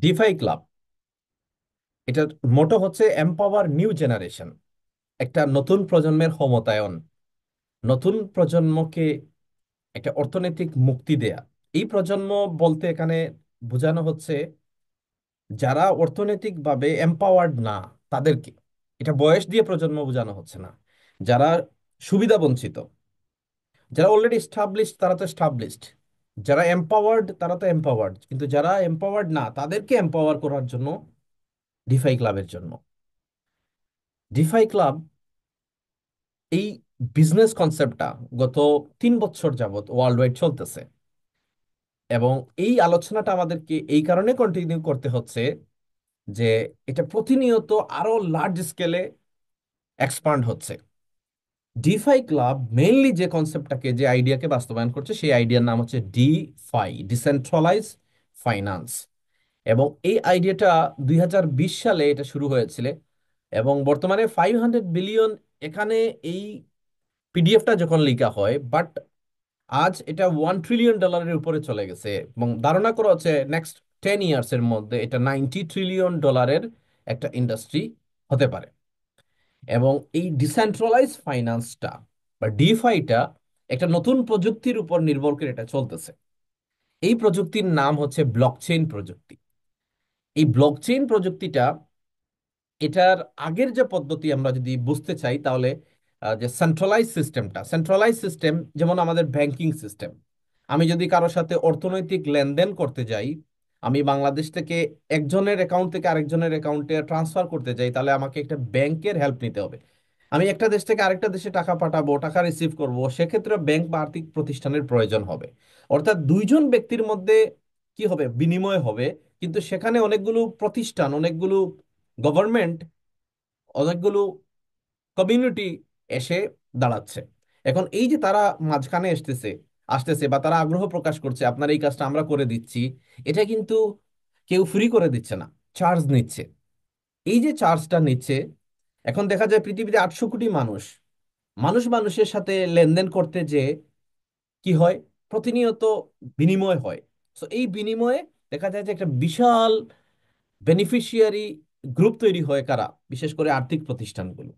Defy club, এটার মোটো হচ্ছে empower new generation, একটা নতুন প্রজন্মের ক্ষমতায়ন, নতুন প্রজন্মকে একটা অর্থনৈতিক মুক্তি দেয়া। এই প্রজন্ম বলতে এখানে বোঝানো হচ্ছে যারা অর্থনৈতিকভাবে এম্পাওয়ার্ড না তাদেরকে। এটা বয়স দিয়ে প্রজন্ম বোঝানো হচ্ছে না। যারা সুবিধা বঞ্চিত, যারা অলরেডি এস্টাবলিশড তারা তো এস্টাবলিশড, যারা এম্পাওয়ার্ড তারা তো এম্পাওয়ার্ড, কিন্তু যারা এম্পাওয়ার্ড না তাদেরকে এম্পাওয়ার করার জন্য ডিফাই ক্লাবের জন্য। ডিফাই ক্লাব এই বিজনেস কনসেপ্টটা গত 3 বছর যাবত ওয়ার্ল্ড ওয়াইড চলতেছে, এবং এই আলোচনাটা আমাদেরকে এই কারণে কন্টিনিউ করতে হচ্ছে যে এটা প্রতিনিয়ত আরো লার্জ স্কেলে এক্সপান্ড হচ্ছে। ডিফাই ক্লাব মেইনলি যে কনসেপ্টটাকে, যে আইডিয়াকে বাস্তবায়ন করছে, সেই আইডিয়ার নাম হচ্ছে ডিফাই, ডিসেন্ট্রালাইজ ফাইন্যান্স। এবং এই আইডিয়াটা 2020 সালে এটা শুরু হয়েছিল, এবং বর্তমানে 500 বিলিয়ন এখানে এই পিডিএফটা যখন লেখা হয়, বাট আজ এটা $1 ট্রিলিয়ন উপরে চলে গেছে, এবং ধারণা করা হচ্ছে নেক্সট 10 ইয়ার্স এর মধ্যে এটা $90 ট্রিলিয়ন একটা ইন্ডাস্ট্রি হতে পারে। এবং এই ডিসেন্ট্রালাইজ ফাইন্যান্সটা বা ডিফাইটা একটা নতুন প্রযুক্তির উপর নির্ভর করে এটা চলতেছে। এই প্রযুক্তির নাম হচ্ছে ব্লকচেইন প্রযুক্তি। এই ব্লকচেইন প্রযুক্তিটা, এটার আগের যে পদ্ধতি আমরা যদি বুঝতে চাই তাহলে যে সেন্ট্রালাইজ সিস্টেম, যেমন আমাদের ব্যাংকিং সিস্টেম। আমি যদি কারোর সাথে অর্থনৈতিক লেনদেন করতে যাই, আমি বাংলাদেশ থেকে একজনের অ্যাকাউন্ট থেকে আরেকজনের অ্যাকাউন্টে ট্রান্সফার করতে যাই, তাহলে আমাকে একটা ব্যাংকের হেল্প নিতে হবে। আমি একটা দেশ থেকে আরেকটা দেশে টাকা পাঠাবো, টাকা রিসিভ করব, সেক্ষেত্রে ব্যাংক বা আর্থিক প্রতিষ্ঠানের প্রয়োজন হবে। অর্থাৎ দুইজন ব্যক্তির মধ্যে কি হবে, বিনিময় হবে, কিন্তু সেখানে অনেকগুলো প্রতিষ্ঠান, অনেকগুলো গভর্নমেন্ট, অনেকগুলো কমিউনিটি এসে দাঁড়াচ্ছে। এখন এই যে তারা মাঝখানে আসতেছে আসতেছে বা তারা আগ্রহ প্রকাশ করছে আপনার এই কাজটা আমরা করে দিচ্ছি, এটা কিন্তু কেউ ফ্রি করে দিচ্ছে না, চার্জ নিচ্ছে। এই যে চার্জটা নিচ্ছে, এখন দেখা যায় পৃথিবীতে 800 কোটি মানুষ, মানুষের সাথে লেনদেন করতে যে কি হয়, প্রতিনিয়ত বিনিময় হয়। তো এই বিনিময়ে দেখা যায় যে একটা বিশাল বেনিফিশিয়ারি গ্রুপ তৈরি হয়, কারা, বিশেষ করে আর্থিক প্রতিষ্ঠানগুলো।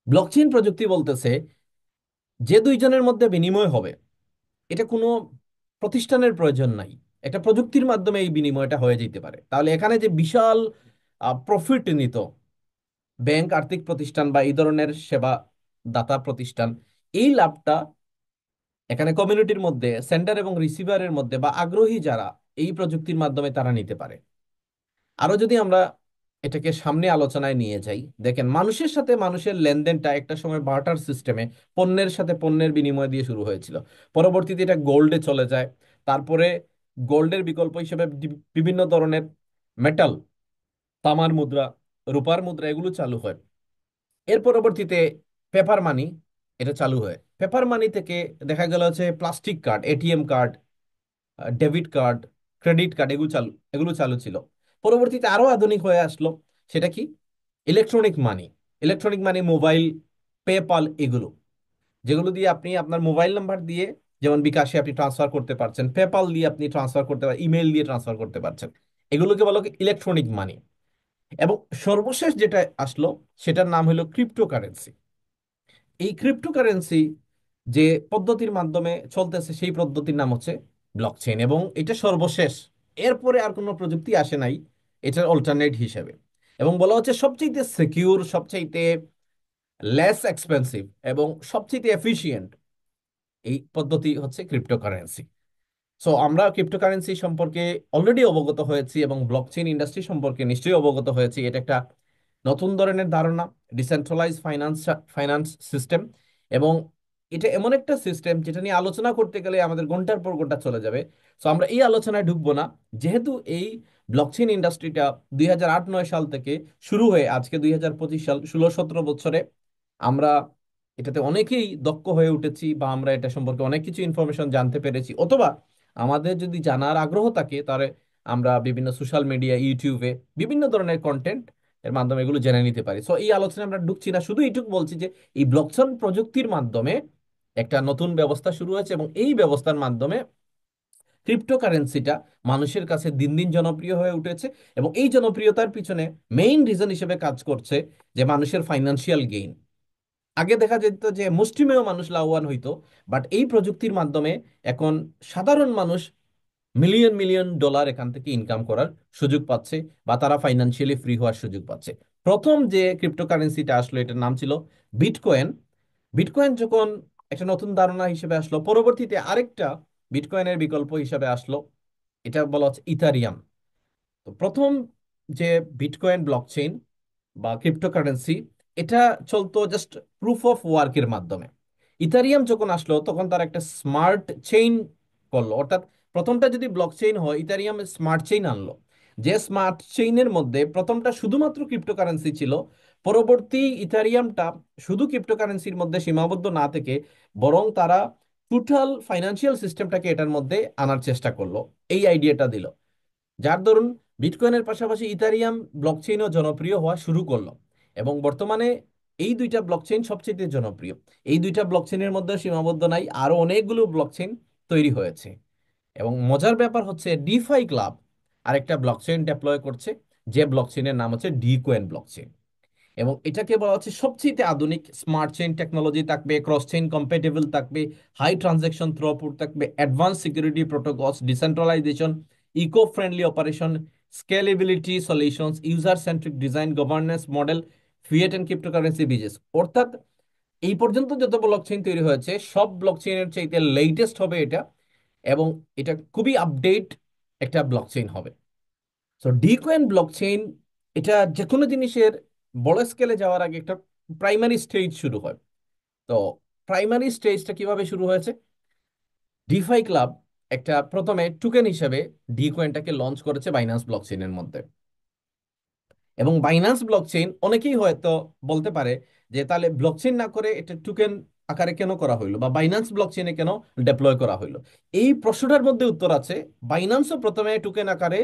ব্লকচেইন প্রযুক্তি বলতেছে যে দুইজনের মধ্যে বিনিময় হবে, এটা কোনো প্রতিষ্ঠানের প্রয়োজন নাই, একটা প্রযুক্তির মাধ্যমে এই বিনিময়টা হয়ে যেতে পারে। তাহলে এখানে যে বিশাল প্রফিট নিত ব্যাংক, আর্থিক প্রতিষ্ঠান বা এই ধরনের সেবা দাতা প্রতিষ্ঠান, এই লাভটা এখানে কমিউনিটির মধ্যে, সেন্ডার এবং রিসিভারের মধ্যে বা আগ্রহী যারা, এই প্রযুক্তির মাধ্যমে তারা নিতে পারে। আরো যদি আমরা এটাকে সামনে আলোচনায় নিয়ে যাই, দেখেন মানুষের সাথে মানুষের লেনদেনটা একটা সময় বার্টার সিস্টেমে, পণ্যের সাথে পণ্যের বিনিময় দিয়ে শুরু হয়েছিল। পরবর্তীতে এটা গোল্ডে চলে যায়। তারপরে গোল্ডের বিকল্প হিসেবে বিভিন্ন ধরনের মেটাল, তামার মুদ্রা, রূপার মুদ্রা, এগুলো চালু হয়। এর পরবর্তীতে পেপার মানি, এটা চালু হয়। পেপার মানি থেকে দেখা গেল হচ্ছে plastic card, ATM card, debit card, credit card, এগুলো চালু ছিল। পরবর্তীতে আরো আধুনিক হয়ে আসলো, সেটা কি, electronic money. Electronic money, mobile, PayPal, এগুলো, যেগুলো দিয়ে আপনি আপনার মোবাইল নাম্বার দিয়ে, যেমন বিকাশে আপনি ট্রান্সফার করতে পারছেন, পেপাল দিয়ে আপনি ট্রান্সফার করতে পারেন, ইমেল দিয়ে ট্রান্সফার করতে পারছেন। এগুলোকে বলা হয় ইলেকট্রনিক মানি। এবং সর্বশেষ যেটা আসলো, সেটার নাম হলো ক্রিপ্টোকারেন্সি। এই ক্রিপ্টোকারেন্সি যে পদ্ধতির মাধ্যমে চলতেছে, সেই পদ্ধতির নাম হচ্ছে ব্লকচেইন, এবং এটা সর্বশেষ। এরপরে আর কোনো প্রযুক্তি আসে নাই এটার অল্টারনেট হিসেবে। এবং বলা হচ্ছে সবচেয়ে সিকিউর, সবচেয়ে লেস এক্সপেন্সিভ এবং সবচেয়ে এফিশিয়েন্ট এই পদ্ধতি হচ্ছে ক্রিপ্টোকারেন্সি। সো আমরা ক্রিপ্টোকারেন্সি সম্পর্কে অলরেডি অবগত হয়েছি, এবং ব্লকচেইন ইন্ডাস্ট্রি সম্পর্কে নিশ্চয়ই অবগত হয়েছি। এটা একটা নতুন ধরনের ধারণা, ডিসেন্ট্রালাইজ ফাইন্যান্স সিস্টেম। এবং এটা এমন একটা সিস্টেম যেটা নিয়ে আলোচনা করতে গেলে আমাদের ঘন্টার পর ঘন্টা চলে যাবে। সো আমরা এই আলোচনায় ঢুকবো না, যেহেতু এই ব্লকচেইন ইন্ডাস্ট্রিটা 2008-9 সাল থেকে শুরু হয়ে আজকে 2025 সাল, 16-17 বছরে আমরা এটাতে অনেকেই দক্ষ হয়ে উঠেছি, বা আমরা এটা সম্পর্কে অনেক কিছু ইনফরমেশন জানতে পেরেছি, অথবা আমাদের যদি জানার আগ্রহ থাকে তাহলে আমরা বিভিন্ন সোশ্যাল মিডিয়া, ইউটিউবে বিভিন্ন ধরনের কন্টেন্ট এর মাধ্যমে এগুলো জেনে নিতে পারি। সো এই আলোচনায় আমরা ঢুকছি না, শুধু এইটুকু বলছি যে এই ব্লকচেন প্রযুক্তির মাধ্যমে একটা নতুন ব্যবস্থা শুরু হয়েছে, এবং এই ব্যবস্থার মাধ্যমে ক্রিপ্টোকারেন্সিটা মানুষের কাছে দিন দিন জনপ্রিয় হয়ে উঠেছে। এবং এই জনপ্রিয়তার পিছনে মেইন রিজন হিসেবে কাজ করছে যে মানুষের ফাইন্যান্সিয়াল গেইন। আগে দেখা যেত যে মুষ্টিমেয় মানুষ লাভবান হইতো, বাট এই প্রযুক্তির মাধ্যমে এখন সাধারণ মানুষ মিলিয়ন মিলিয়ন ডলার এখান থেকে ইনকাম করার সুযোগ পাচ্ছে, বা তারা ফাইন্যান্সিয়ালি ফ্রি হওয়ার সুযোগ পাচ্ছে। প্রথম যে ক্রিপ্টোকারেন্সিটা আসলো এটার নাম ছিল বিটকয়েন। বিটকয়েন যখন একটা নতুন ধারণা হিসেবে আসলো, পরবর্তীতে আরেকটা বিটকয়েনের বিকল্প হিসেবে আসলো, এটা বলা হচ্ছে ইথারিয়াম। তো প্রথম যে বিটকয়েন ব্লকচেইন বা ক্রিপ্টোকারেন্সি, এটা চলতো জাস্ট প্রুফ অফ ওয়ার্কের মাধ্যমে। ইথারিয়াম যখন আসলো তখন তার একটা স্মার্ট চেইন করলো, অর্থাৎ প্রথমটা যদি ব্লকচেইন হয়, ইথারিয়াম স্মার্ট চেইন আনলো। যে স্মার্ট চেইনের মধ্যে প্রথমটা শুধুমাত্র ক্রিপ্টোকারেন্সি ছিল, পরবর্তী ইথারিয়ামটা শুধু ক্রিপ্টোকারেন্সির মধ্যে সীমাবদ্ধ না থেকে বরং তারা টোটাল ফাইন্যান্সিয়াল সিস্টেমটাকে এটার মধ্যে আনার চেষ্টা করলো, এই আইডিয়াটা দিল। যার দরুন বিটকয়েনের পাশাপাশি ইথারিয়াম ব্লকচেইনও জনপ্রিয় হওয়া শুরু করলো। এবং বর্তমানে এই দুইটা ব্লকচেইন সবচেয়ে জনপ্রিয়। এই দুইটা ব্লকচেইনের মধ্যে সীমাবদ্ধ নাই, আরো অনেকগুলো ব্লকচেইন তৈরি হয়েছে। এবং মজার ব্যাপার হচ্ছে ডিফাই ক্লাব আরেকটা ব্লকচেইন ডেপ্লয় করছে, যে ব্লকচেইনের নাম হচ্ছে ডিকোয়েন ব্লকচেইন। এবং এটাকে বলা হচ্ছে সবচেয়ে আধুনিক স্মার্ট চেইন টেকনোলজি থাকবে, ক্রস চেইন কম্প্যাটেবল থাকবে, হাই ট্রানজ্যাকশন থ্রুপুট থাকবে, advance security protocols, decentralization, eco friendly operation, scalability solutions, user centric design, governance model, fiat and cryptocurrency business. অর্থাৎ এই পর্যন্ত যত ব্লকচেইন তৈরি হয়েছে সব ব্লকচেইনের চাইতে লেটেস্ট হবে এটা, এবং এটা খুবই আপডেট একটা ব্লকচেইন হবে। সো ডিকয়েন ব্লকচেইন, এটা যে কোনো জিনিসের বড় স্কেলে যাওয়ার আগে একটা প্রাইমারি স্টেজ শুরু হয়। তো প্রাইমারি স্টেজটা কিভাবে শুরু হয়েছে? ডিফাই ক্লাব একটা প্রথমে টোকেন হিসেবে ডিকয়েনটাকে লঞ্চ করেছে বাইন্যান্স ব্লকচেইনের মধ্যে। এবং বাইন্যান্স ব্লকচেইন অনেকেই হয়তো বলতে পারে যে তাহলে ব্লকচেইন না করে এটা টোকেন আকারে কেন করা হইলো, বা বাইন্যান্স ব্লকচেইনে কেন ডেপ্লয় করা হইলো? এই প্রশ্নটার মধ্যে উত্তর আছে। বাইন্যান্সও প্রথমে টোকেন আকারে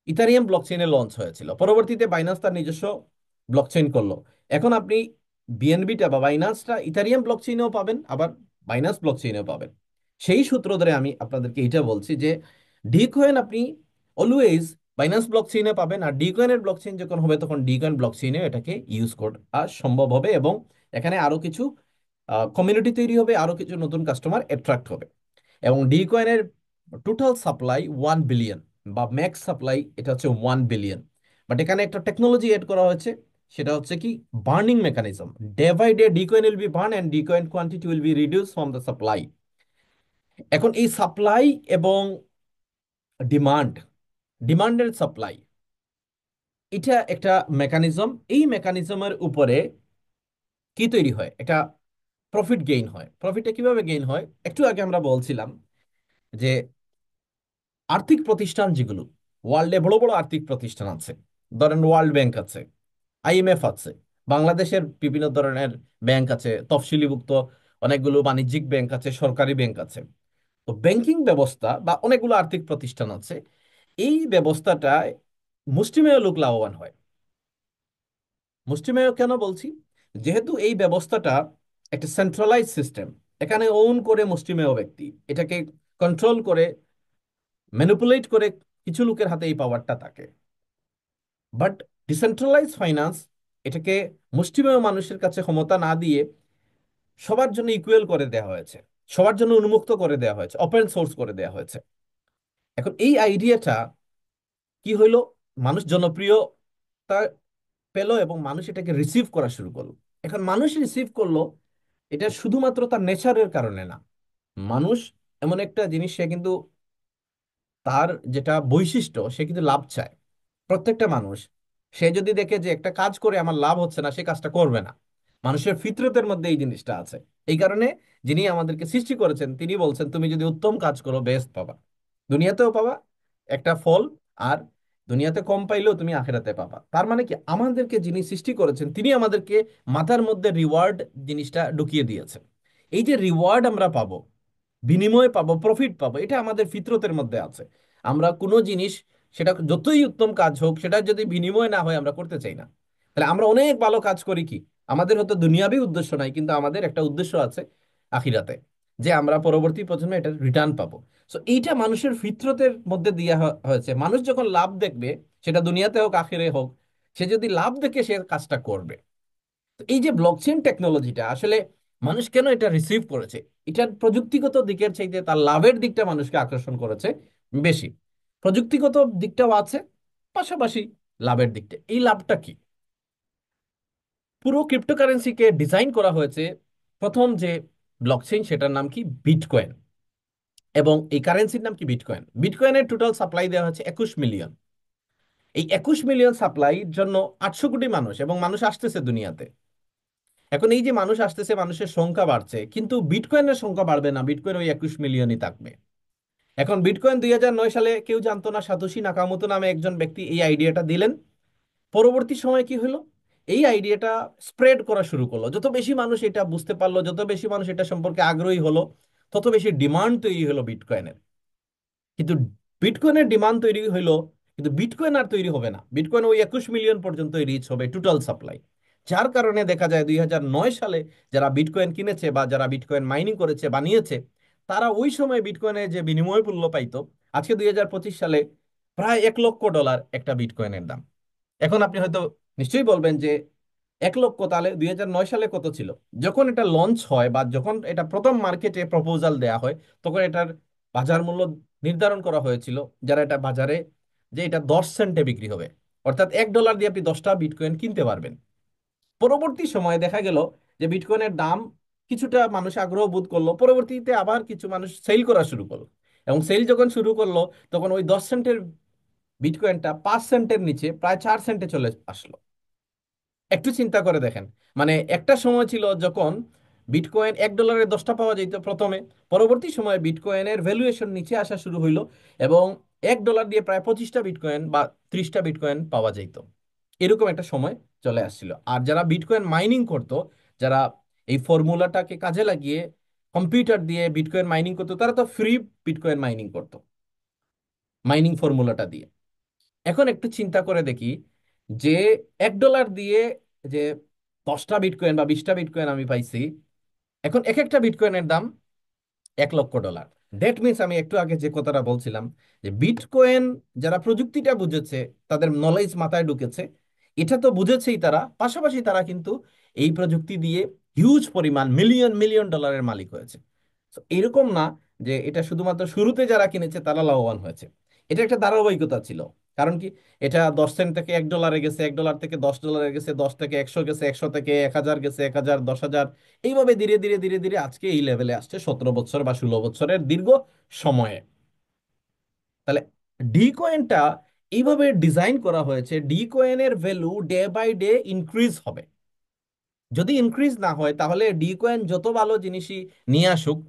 ইথারিয়াম ব্লকচেইনে লঞ্চ হয়েছিল, পরবর্তীতে বাইন্যান্স তার নিজস্ব ব্লকচেইন করলো। এখন আপনি বিএনবিটা বা বাইন্যান্সটা ইথারিয়াম ব্লকচেইনেও পাবেন, আবার বাইন্যান্স ব্লকচেইনেও পাবেন। সেই সূত্র ধরে আমি আপনাদেরকে এইটা বলছি যে ডিকয়েন আপনি অলওয়েজ বাইন্যান্স ব্লকচেইনে পাবেন, আর ডিকয়েনের ব্লকচেইন যখন হবে তখন ডিকয়েন ব্লকচেইনে এটাকে ইউজ করা সম্ভব হবে। এবং এখানে আরো কিছু কমিউনিটি তৈরি হবে, আরো কিছু নতুন কাস্টমার অ্যাট্রাক্ট হবে। এবং ডি কয়েনের টোটাল সাপ্লাই 1 বিলিয়ন, বা ম্যাক্স সাপ্লাই এটা হচ্ছে 1 বিলিয়ন। বাট এখানে একটা টেকনোলজি এড করা হয়েছে, সেটা হচ্ছে কি burning mechanism. Day by day D coin will be burn and D coin quantity will be reduce from the supply. এখন এই সাপ্লাই এবং ডিমান্ড, ডিমান্ডের সাপ্লাই, এটা একটা মেকানিজম। এই মেকানিজমের উপরে কি তৈরি হয়? এটা প্রফিট গেইন হয়। প্রফিটটা কিভাবে গেইন হয়? একটু আগে আমরা বলছিলাম যে আর্থিক প্রতিষ্ঠান যেগুলো ওয়ার্ল্ডে বড় বড় আর্থিক প্রতিষ্ঠান আছে, ধরেন ওয়ার্ল্ড ব্যাংক আছে, আইএমএফ আছে, বাংলাদেশের বিভিন্ন ধরনের ব্যাংক আছে, তফসিলিভুক্ত অনেকগুলো বাণিজ্যিক ব্যাংক আছে, সরকারি ব্যাংক আছে। তো ব্যাংকিং ব্যবস্থা বা অনেকগুলো আর্থিক প্রতিষ্ঠান আছে, এই ব্যবস্থাটায় মুষ্টিমেয় লোক লাভবান হয়। মুষ্টিমেয় কেন বলছি? যেহেতু এই ব্যবস্থাটা একটা সেন্ট্রালাইজ সিস্টেম, এখানে ওন করে মুষ্টিমেয় ব্যক্তি, এটাকে কন্ট্রোল করে, ম্যানিপুলেট করে কিছু লোকের হাতে এই পাওয়ারটা থাকে। বাট ডিসেন্ট্রালাইজ ফাইন্যান্স এটাকে মুষ্টিমেয় মানুষের কাছে ক্ষমতা না দিয়ে সবার জন্য ইকুয়াল করে দেওয়া হয়েছে, সবার জন্য উন্মুক্ত করে দেওয়া হয়েছে, ওপেন সোর্স করে দেওয়া হয়েছে। এখন এই আইডিয়াটা কি হইলো, মানুষ জনপ্রিয়তা পেল এবং মানুষ এটাকে রিসিভ করা শুরু করলো। এখন মানুষ রিসিভ করলো, এটা শুধুমাত্র তার নেচারের কারণে না। মানুষ এমন একটা জিনিস, সে কিন্তু তার যেটা বৈশিষ্ট্য, সে কিন্তু লাভ চায়। প্রত্যেকটা মানুষ, সে যদি দেখে যে একটা কাজ করে আমার লাভ হচ্ছে না, সে কাজটা করবে না। মানুষের ফিতরতের মধ্যে এই জিনিসটা আছে। এই কারণে যিনি আমাদেরকে সৃষ্টি করেছেন তিনি বলছেন তুমি যদি উত্তম কাজ করো বেস্ট পাবা, দুনিয়াতেও পাবা একটা ফল, আর দুনিয়াতে কম পাইলেও তুমি আখেরাতে পাবা। তার মানে কি, আমাদেরকে যিনি সৃষ্টি করেছেন তিনি আমাদেরকে মাথার মধ্যে রিওয়ার্ড জিনিসটা ঢুকিয়ে দিয়েছেন। এই যে রিওয়ার্ড আমরা পাবো, বিনিময়ে পাবো, প্রফিট পাবো, এটা আমাদের ফিতরতের মধ্যে আছে। আমরা কোনো জিনিস, সেটা যতই উত্তম কাজ হোক, সেটা যদি বিনিময় না হয় আমরা করতে চাই না। তাহলে আমরা অনেক ভালো কাজ করি কি, আমাদের হয়তো দুনিয়াবি উদ্দেশ্য নাই, কিন্তু আমাদের একটা উদ্দেশ্য আছে আখিরাতে। যে আমরা পরবর্তী প্রজন্মে এটা রিটার্ন পাবো। সো এইটা মানুষের ফিতরতের মধ্যে দেওয়া হয়েছে। মানুষ যখন লাভ দেখবে, সেটা দুনিয়াতে হোক আখিরে হোক, সে যদি লাভ দেখে সে কাজটা করবে। তো এই যে ব্লকচেন টেকনোলজিটা আসলে মানুষ কেন এটা রিসিভ করেছে, এটার প্রযুক্তিগত দিকের চাইতে তার লাভের দিকটা মানুষকে আকর্ষণ করেছে বেশি। প্রযুক্তিগত দিকটাও আছে, পাশাপাশি লাভের দিকটা। এই লাভটা কি? পুরো ক্রিপ্টোকারেন্সিকে ডিজাইন করা হয়েছে, প্রথম যে ব্লকচেইন সেটার নাম কি বিটকয়েন, এবং এই কারেন্সির নাম কি বিটকয়েন। বিটকয়েনের টোটাল সাপ্লাই দেওয়া হচ্ছে 21 মিলিয়ন। এই 21 মিলিয়ন সাপ্লাইর জন্য 800 কোটি মানুষ, এবং মানুষ আসতেছে দুনিয়াতে। এখন এই যে মানুষ আসতেছে, মানুষের সংখ্যা বাড়ছে, কিন্তু বিটকয়েনের সংখ্যা বাড়বে না, বিটকয়েন ওই 21 মিলিয়নই থাকবে। এখন বিটকয়েন 2009 সালে কেউ জানতো না, সাতোশি নাকামোতো নামে একজন ব্যক্তি এই আইডিয়াটা দিলেন। পরবর্তী সময় কি হলো, এই আইডিয়াটা স্প্রেড করা শুরু করলো। যত বেশি মানুষ এটা বুঝতে পারলো, যত বেশি মানুষ এটা সম্পর্কে আগ্রহী হলো, তত বেশি ডিমান্ড তৈরি হলো বিটকয়েনের। কিন্তু বিটকয়েনের ডিমান্ড তৈরি হইলো, কিন্তু বিটকয়েন আর তৈরি হবে না। বিটকয়েন ওই 21 মিলিয়ন পর্যন্ত রিচ হবে টোটাল সাপ্লাই। যার কারণে দেখা যায় 2009 সালে যারা বিটকয়েন কিনেছে বা যারা বিটকয়েন মাইনিং করেছে, বানিয়েছে, তারা ওই সময় বিটকয়েনের যে বিনিময় মূল্য পাইতো, আজকে 2025 সালে প্রায় $1 লক্ষ একটা বিটকয়েনের দাম। এখন আপনি হয়তো নিশ্চয়ই বলবেন যে 1 লক্ষ তাহলে 2009 সালে কত ছিল? যখন এটা লঞ্চ হয় বা যখন এটা প্রথম মার্কেটে প্রপোজাল দেয়া হয়, তখন এটার বাজার মূল্য নির্ধারণ করা হয়েছিল, যারা এটা বাজারে, যে এটা 10 সেন্টে বিক্রি হবে। অর্থাৎ $1 দিয়ে আপনি 10টা বিটকয়েন কিনতে পারবেন। পরবর্তী সময়ে দেখা গেল যে বিটকয়েনের দাম কিছুটা মানুষ আগ্রহ বোধ করলো, পরবর্তীতে আবার কিছু মানুষ সেল করা শুরু করলো, এবং সেল যখন শুরু করলো, তখন ওই 10 সেন্টের বিটকয়েনটা 5 সেন্টের নিচে প্রায় 4 সেন্টে চলে আসলো। একটু চিন্তা করে দেখেন, মানে একটা সময় ছিল যখন বিটকয়েন $1 10টা পাওয়া যেত প্রথমে, পরবর্তী সময়ে বিটকয়েনের ভ্যালুয়েশন নিচে আসা শুরু হইলো, এবং $1 দিয়ে প্রায় 25টা বিটকয়েন বা 30টা বিটকয়েন পাওয়া যেত। এরকম একটা সময় চলে আসছিল। আর যারা বিটকয়েন মাইনিং করতো, যারা এই ফর্মুলাটাকে কাজে লাগিয়ে কম্পিউটার দিয়ে বিটকয়েন মাইনিং করতো, তারা তো ফ্রি বিটকয়েন মাইনিং করতো মাইনিং ফর্মুলাটা দিয়ে। এখন একটু চিন্তা করে দেখি, যে $1 দিয়ে যে 10টা বিটকয়েন বা 20টা বিটকয়েন আমি পাইছি, এখন এক একটা বিটকয়েনের দাম $1 লক্ষ। দ্যাট মিনস আমি একটু আগে যে কথাটা বলছিলাম, যে বিটকয়েন যারা প্রযুক্তিটা বুঝেছে, তাদের নলেজ মাথায় ঢুকেছে, এটা তো বুঝেছেই তারা, পাশাপাশি তারা কিন্তু এই প্রযুক্তি দিয়ে হিউজ পরিমাণ মিলিয়ন মিলিয়ন ডলারের মালিক হয়েছে। তো এরকম না যে এটা শুধুমাত্র শুরুতে যারা কিনেছে তারা লাভবান হয়েছে, এটা একটা ধারাবাহিকতা ছিল। কারণ কি, এটা 10 সেন্ট থেকে $1 গেছে, $1 থেকে $10 গেছে, 10 থেকে 100 গেছে, 100 থেকে 1000 গেছে, 1000 10,000, এইভাবে ধীরে ধীরে ধীরে ধীরে আজকে এই লেভেলে আসছে 17 বছর বা 16 বছরের দীর্ঘ সময়ে। তাহলে ডি কয়েনটা এইভাবে ডিজাইন করা হয়েছে, ডি কয়েনের value day by day increase হবে। যদি ইনক্রিজ না হয়, তাহলে ডি কয়েন যত ভালো জিনিসই নিয়ে আসুক,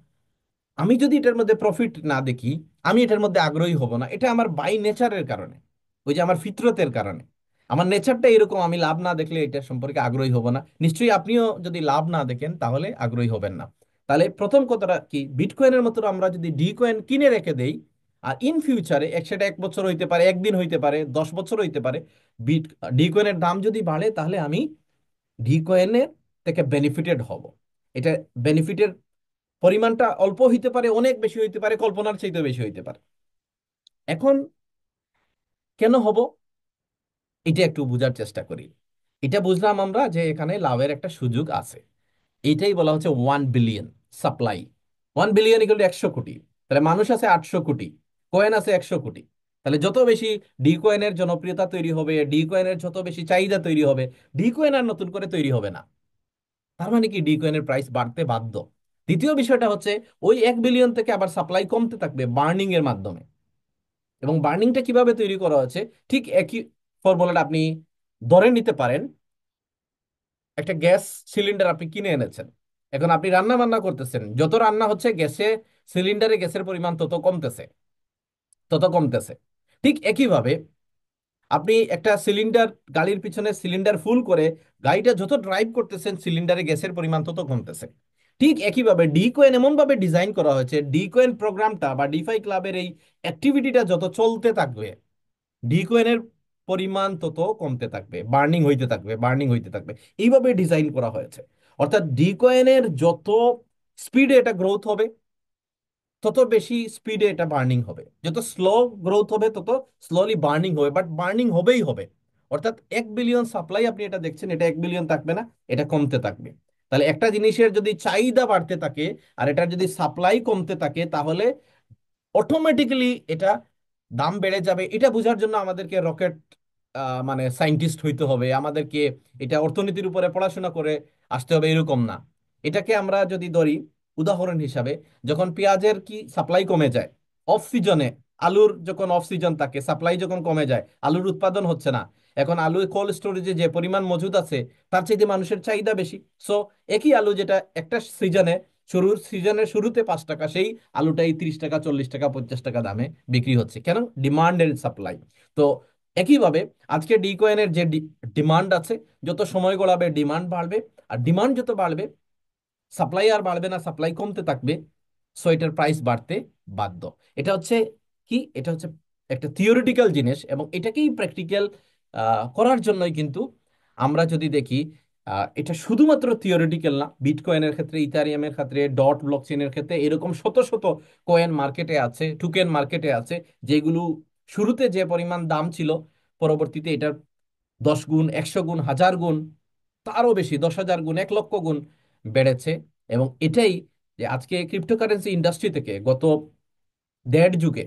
আমি যদি এটার মধ্যে প্রফিট না দেখি, আমি এটার মধ্যে আগ্রহী হব না। এটা আমার বাই নেচারের কারণে, ওই যে আমার ফিতরতের কারণে, আমার নেচারটা এরকম। আমি লাভ না দেখলে এটা সম্পর্কে আগ্রহী হব না। নিশ্চয়ই আপনিও যদি লাভ না দেখেন তাহলে আগ্রহী হবেন না। তাহলে প্রথম কথাটা কি, বিটকয়েনের মতো আমরা যদি ডি কয়েন কিনে রেখে দেই, আর ইন ফিউচারে সেটা 1 বছর হইতে পারে, একদিন হইতে পারে, 10 বছর হইতে পারে, বিট ডি কয়েনের দাম যদি বাড়ে, তাহলে আমি ডি কয়েনের থেকে বেনিফিটেড হব। এটা বেনিফিটের পরিমাণটা অল্প হইতে পারে, অনেক বেশি হইতে পারে, কল্পনার চাইতে বেশি হইতে পারে। এখন কেন হব, এটা একটু বোঝার চেষ্টা করি। এটা বুঝলাম আমরা যে এখানে লাভের একটা সুযোগ আছে। এইটাই বলা হচ্ছে 1 billion supply. 1 billion equal to 100 কোটি। তাহলে মানুষ আছে 800 কোটি, কয়েন আছে 100 কোটি। তাহলে যত বেশি ডি কয়েনের জনপ্রিয়তা তৈরি হবে, ডি কয়েনের যত বেশি চাহিদা তৈরি হবে, ডি কয়েন আর নতুন করে তৈরি হবে না। তার মানে কি, ডি কয়েনের প্রাইস বাড়তে বাধ্য। দ্বিতীয় বিষয়টা হচ্ছে, ওই 1 বিলিয়ন থেকে আবার সাপ্লাই কমতে থাকবে বার্নিং এর মাধ্যমে। এবং বার্নিংটা কিভাবে তৈরি করা হচ্ছে, ঠিক একই ফর্মুলাটা আপনি ধরে নিতে পারেন। একটা গ্যাস সিলিন্ডার আপনি কিনে এনেছেন, এখন আপনি রান্না বান্না করতেছেন, যত রান্না হচ্ছে গ্যাসে, সিলিন্ডারে গ্যাসের পরিমাণ তত কমতেছে, তত কমতেছে। ঠিক একইভাবে আপনি একটা সিলিন্ডার, গাড়ির পিছনে সিলিন্ডার ফুল করে গাড়িটা যত ড্রাইভ করতেছেন, সিলিন্ডারে গ্যাসের পরিমাণ তত কমতেছে। ঠিক একইভাবে ডি কয়েন এমন ভাবে ডিজাইন করা হয়েছে, ডি কয়েন প্রোগ্রামটা বা ডিফাই ক্লাবের এই অ্যাক্টিভিটিটা যত চলতে থাকবে, ডি কয়েনের পরিমাণ তত কমতে থাকবে, বার্নিং হইতে থাকবে, বার্নিং হইতে থাকবে। এইভাবে ডিজাইন করা হয়েছে। অর্থাৎ ডি কয়েনের যত স্পিডে এটা গ্রোথ হবে, তত বেশি স্পিডে এটা বার্নিং হবে। যত স্লো গ্রোথ হবে তত স্লোলি বার্নিং হবে, বাট বার্নিং হবেই হবে। অর্থাৎ 1 বিলিয়ন সাপ্লাই আপনি এটা দেখছেন, এটা 1 বিলিয়ন থাকবে না, এটা কমতে থাকবে। তাহলে একটা জিনিসের যদি চাহিদা বাড়তে থাকে আর এটা যদি সাপ্লাই কমতে থাকে, তাহলে অটোমেটিক্যালি এটা দাম বেড়ে যাবে। এটা বোঝার জন্য আমাদেরকে রকেট মানে সায়েন্টিস্ট হইতে হবে, আমাদেরকে এটা অর্থনীতির উপরে পড়াশোনা করে আসতে হবে, এরকম না। এটাকে আমরা যদি ধরি উদাহরণ হিসাবে, যখন পেঁয়াজের কি সাপ্লাই কমে যায় অফ সিজনে, আলুর যখন অফ সিজন থাকে, সাপ্লাই যখন কমে যায়, আলুর উৎপাদন হচ্ছে না, এখন আলু কোল্ড স্টোরেজে যে পরিমাণ মজুদ আছে তার চাইতে মানুষের চাহিদা বেশি। সো একই আলু যেটা একটা সিজনে, সিজনের শুরুতে 5 টাকা, সেই আলুটাই 30 টাকা, 40 টাকা, 50 টাকা দামে বিক্রি হচ্ছে। কেন? Demand and supply. তো একইভাবে আজকে ডি কয়েনের যে ডিমান্ড আছে, যত সময় গড়াবে ডিমান্ড বাড়বে, আর ডিমান্ড যত বাড়বে সাপ্লাই আর বাড়বে না, সাপ্লাই কমতে থাকবে। সো এটার প্রাইস বাড়তে বাধ্য। এটা হচ্ছে কি, এটা হচ্ছে একটা থিওরিটিক্যাল জিনিস, এবং এটাকেই প্র্যাকটিক্যাল করার জন্যই কিন্তু আমরা যদি দেখি, এটা শুধুমাত্র থিওরিটিক্যাল না। বিটকয়েনের ক্ষেত্রে, ইথারিয়ামের ক্ষেত্রে, ডট ব্লকচেনের ক্ষেত্রে এরকম শত শত কয়েন মার্কেটে আছে, টোকেন মার্কেটে আছে, যেগুলো শুরুতে যে পরিমাণ দাম ছিল, পরবর্তীতে এটার 10 গুণ, 100 গুণ, 1000 গুণ, তারও বেশি, 10,000 গুণ, 1 লক্ষ গুণ বেড়েছে। এবং এটাই যে আজকে ক্রিপ্টোকারেন্সি ইন্ডাস্ট্রি থেকে গত দেড় যুগে,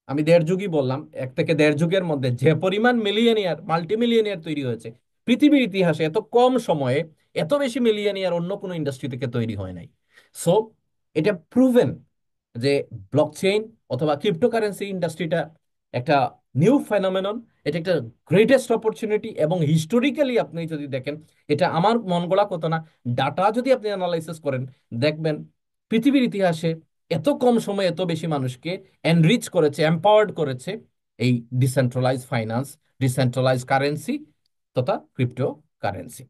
আমি দেড় যুগই বললাম, 1 থেকে দেড় যুগের মধ্যে যে পরিমাণ মিলিয়নিয়ার, মাল্টিমিলিয়নিয়ার তৈরি হয়েছে, পৃথিবীর ইতিহাসে এত কম সময়ে এত বেশি মিলিয়নিয়ার অন্য কোনো ইন্ডাস্ট্রি থেকে তৈরি হয় নাই। সো এটা প্রুভেন যে ব্লকচেইন অথবা ক্রিপ্টোকারেন্সি ইন্ডাস্ট্রিটা একটা নিউ ফেনোমেনন। এটা একটা গ্রেটেস্ট অপরচুনিটি, এবং হিস্টোরিক্যালি আপনি যদি দেখেন, এটা আমার মন গড়া কথা না, ডাটা যদি আপনি অ্যানালাইসিস করেন, দেখবেন পৃথিবীর ইতিহাসে এত কম সময়ে এত বেশি মানুষকে এনরিচ করেছে, এম্পাওয়ার্ড করেছে এই ডিসেন্ট্রালাইজ ফাইন্যান্স, ডিসেন্ট্রালাইজ কারেন্সি তথা ক্রিপ্টো কারেন্সি।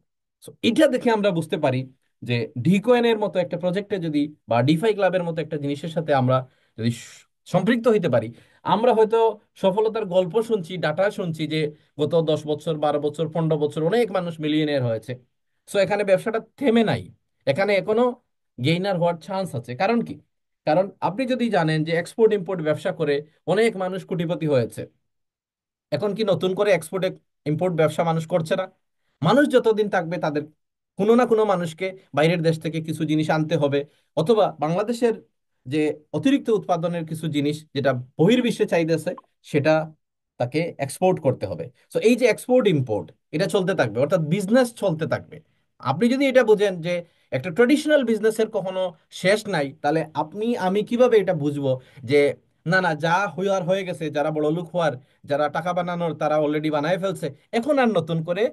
সো এটা দেখে আমরা বুঝতে পারি যে ডিকয়েনের মতো একটা প্রজেক্টে যদি, বা ডিফাই ক্লাবের মতো একটা জিনিসের সাথে আমরা যদি সম্পৃক্ত হইতে পারি, আমরা হয়তো সফলতার গল্প শুনছি, ডাটা শুনছি যে গত 10 বছর, 12 বছর, 15 বছর অনেক মানুষ মিলিয়নিয়ার হয়েছে। সো এখানে ব্যবসাটা থেমে নাই, এখানে এখনো গেইনার হওয়ার চান্স আছে। কারণ কি? কারণ আপনি যদি জানেন যে এক্সপোর্ট ইম্পোর্ট ব্যবসা করে অনেক মানুষ কোটিপতি হয়েছে, এখন কি নতুন করে এক্সপোর্ট ইম্পোর্ট ব্যবসা মানুষ করছে না? মানুষ যতদিন থাকবে তাদের কোনো না কোনো মানুষকে বাইরের দেশ থেকে কিছু জিনিস আনতে হবে, অথবা বাংলাদেশের যে অতিরিক্ত উৎপাদনের কিছু জিনিস যেটা বহির্বিশ্বে চাইতেছে, সেটা তাকে এক্সপোর্ট করতে হবে। তো এই যে এক্সপোর্ট ইম্পোর্ট, এটা চলতে থাকবে, অর্থাৎ বিজনেস চলতে থাকবে। আপনি যদি এটা বুঝেন যে একটা ট্রেডিশনাল বিজনেসের কখনো শেষ নাই, তাহলে আপনি আমি কিভাবে এটা বুঝবো যে না না, যা হওয়ার হয়ে গেছে, যারা বড় লোক হওয়ার, যারা টাকা বানানোর, তারা অলরেডি বানায় ফেলছে, এখন আর নতুন করে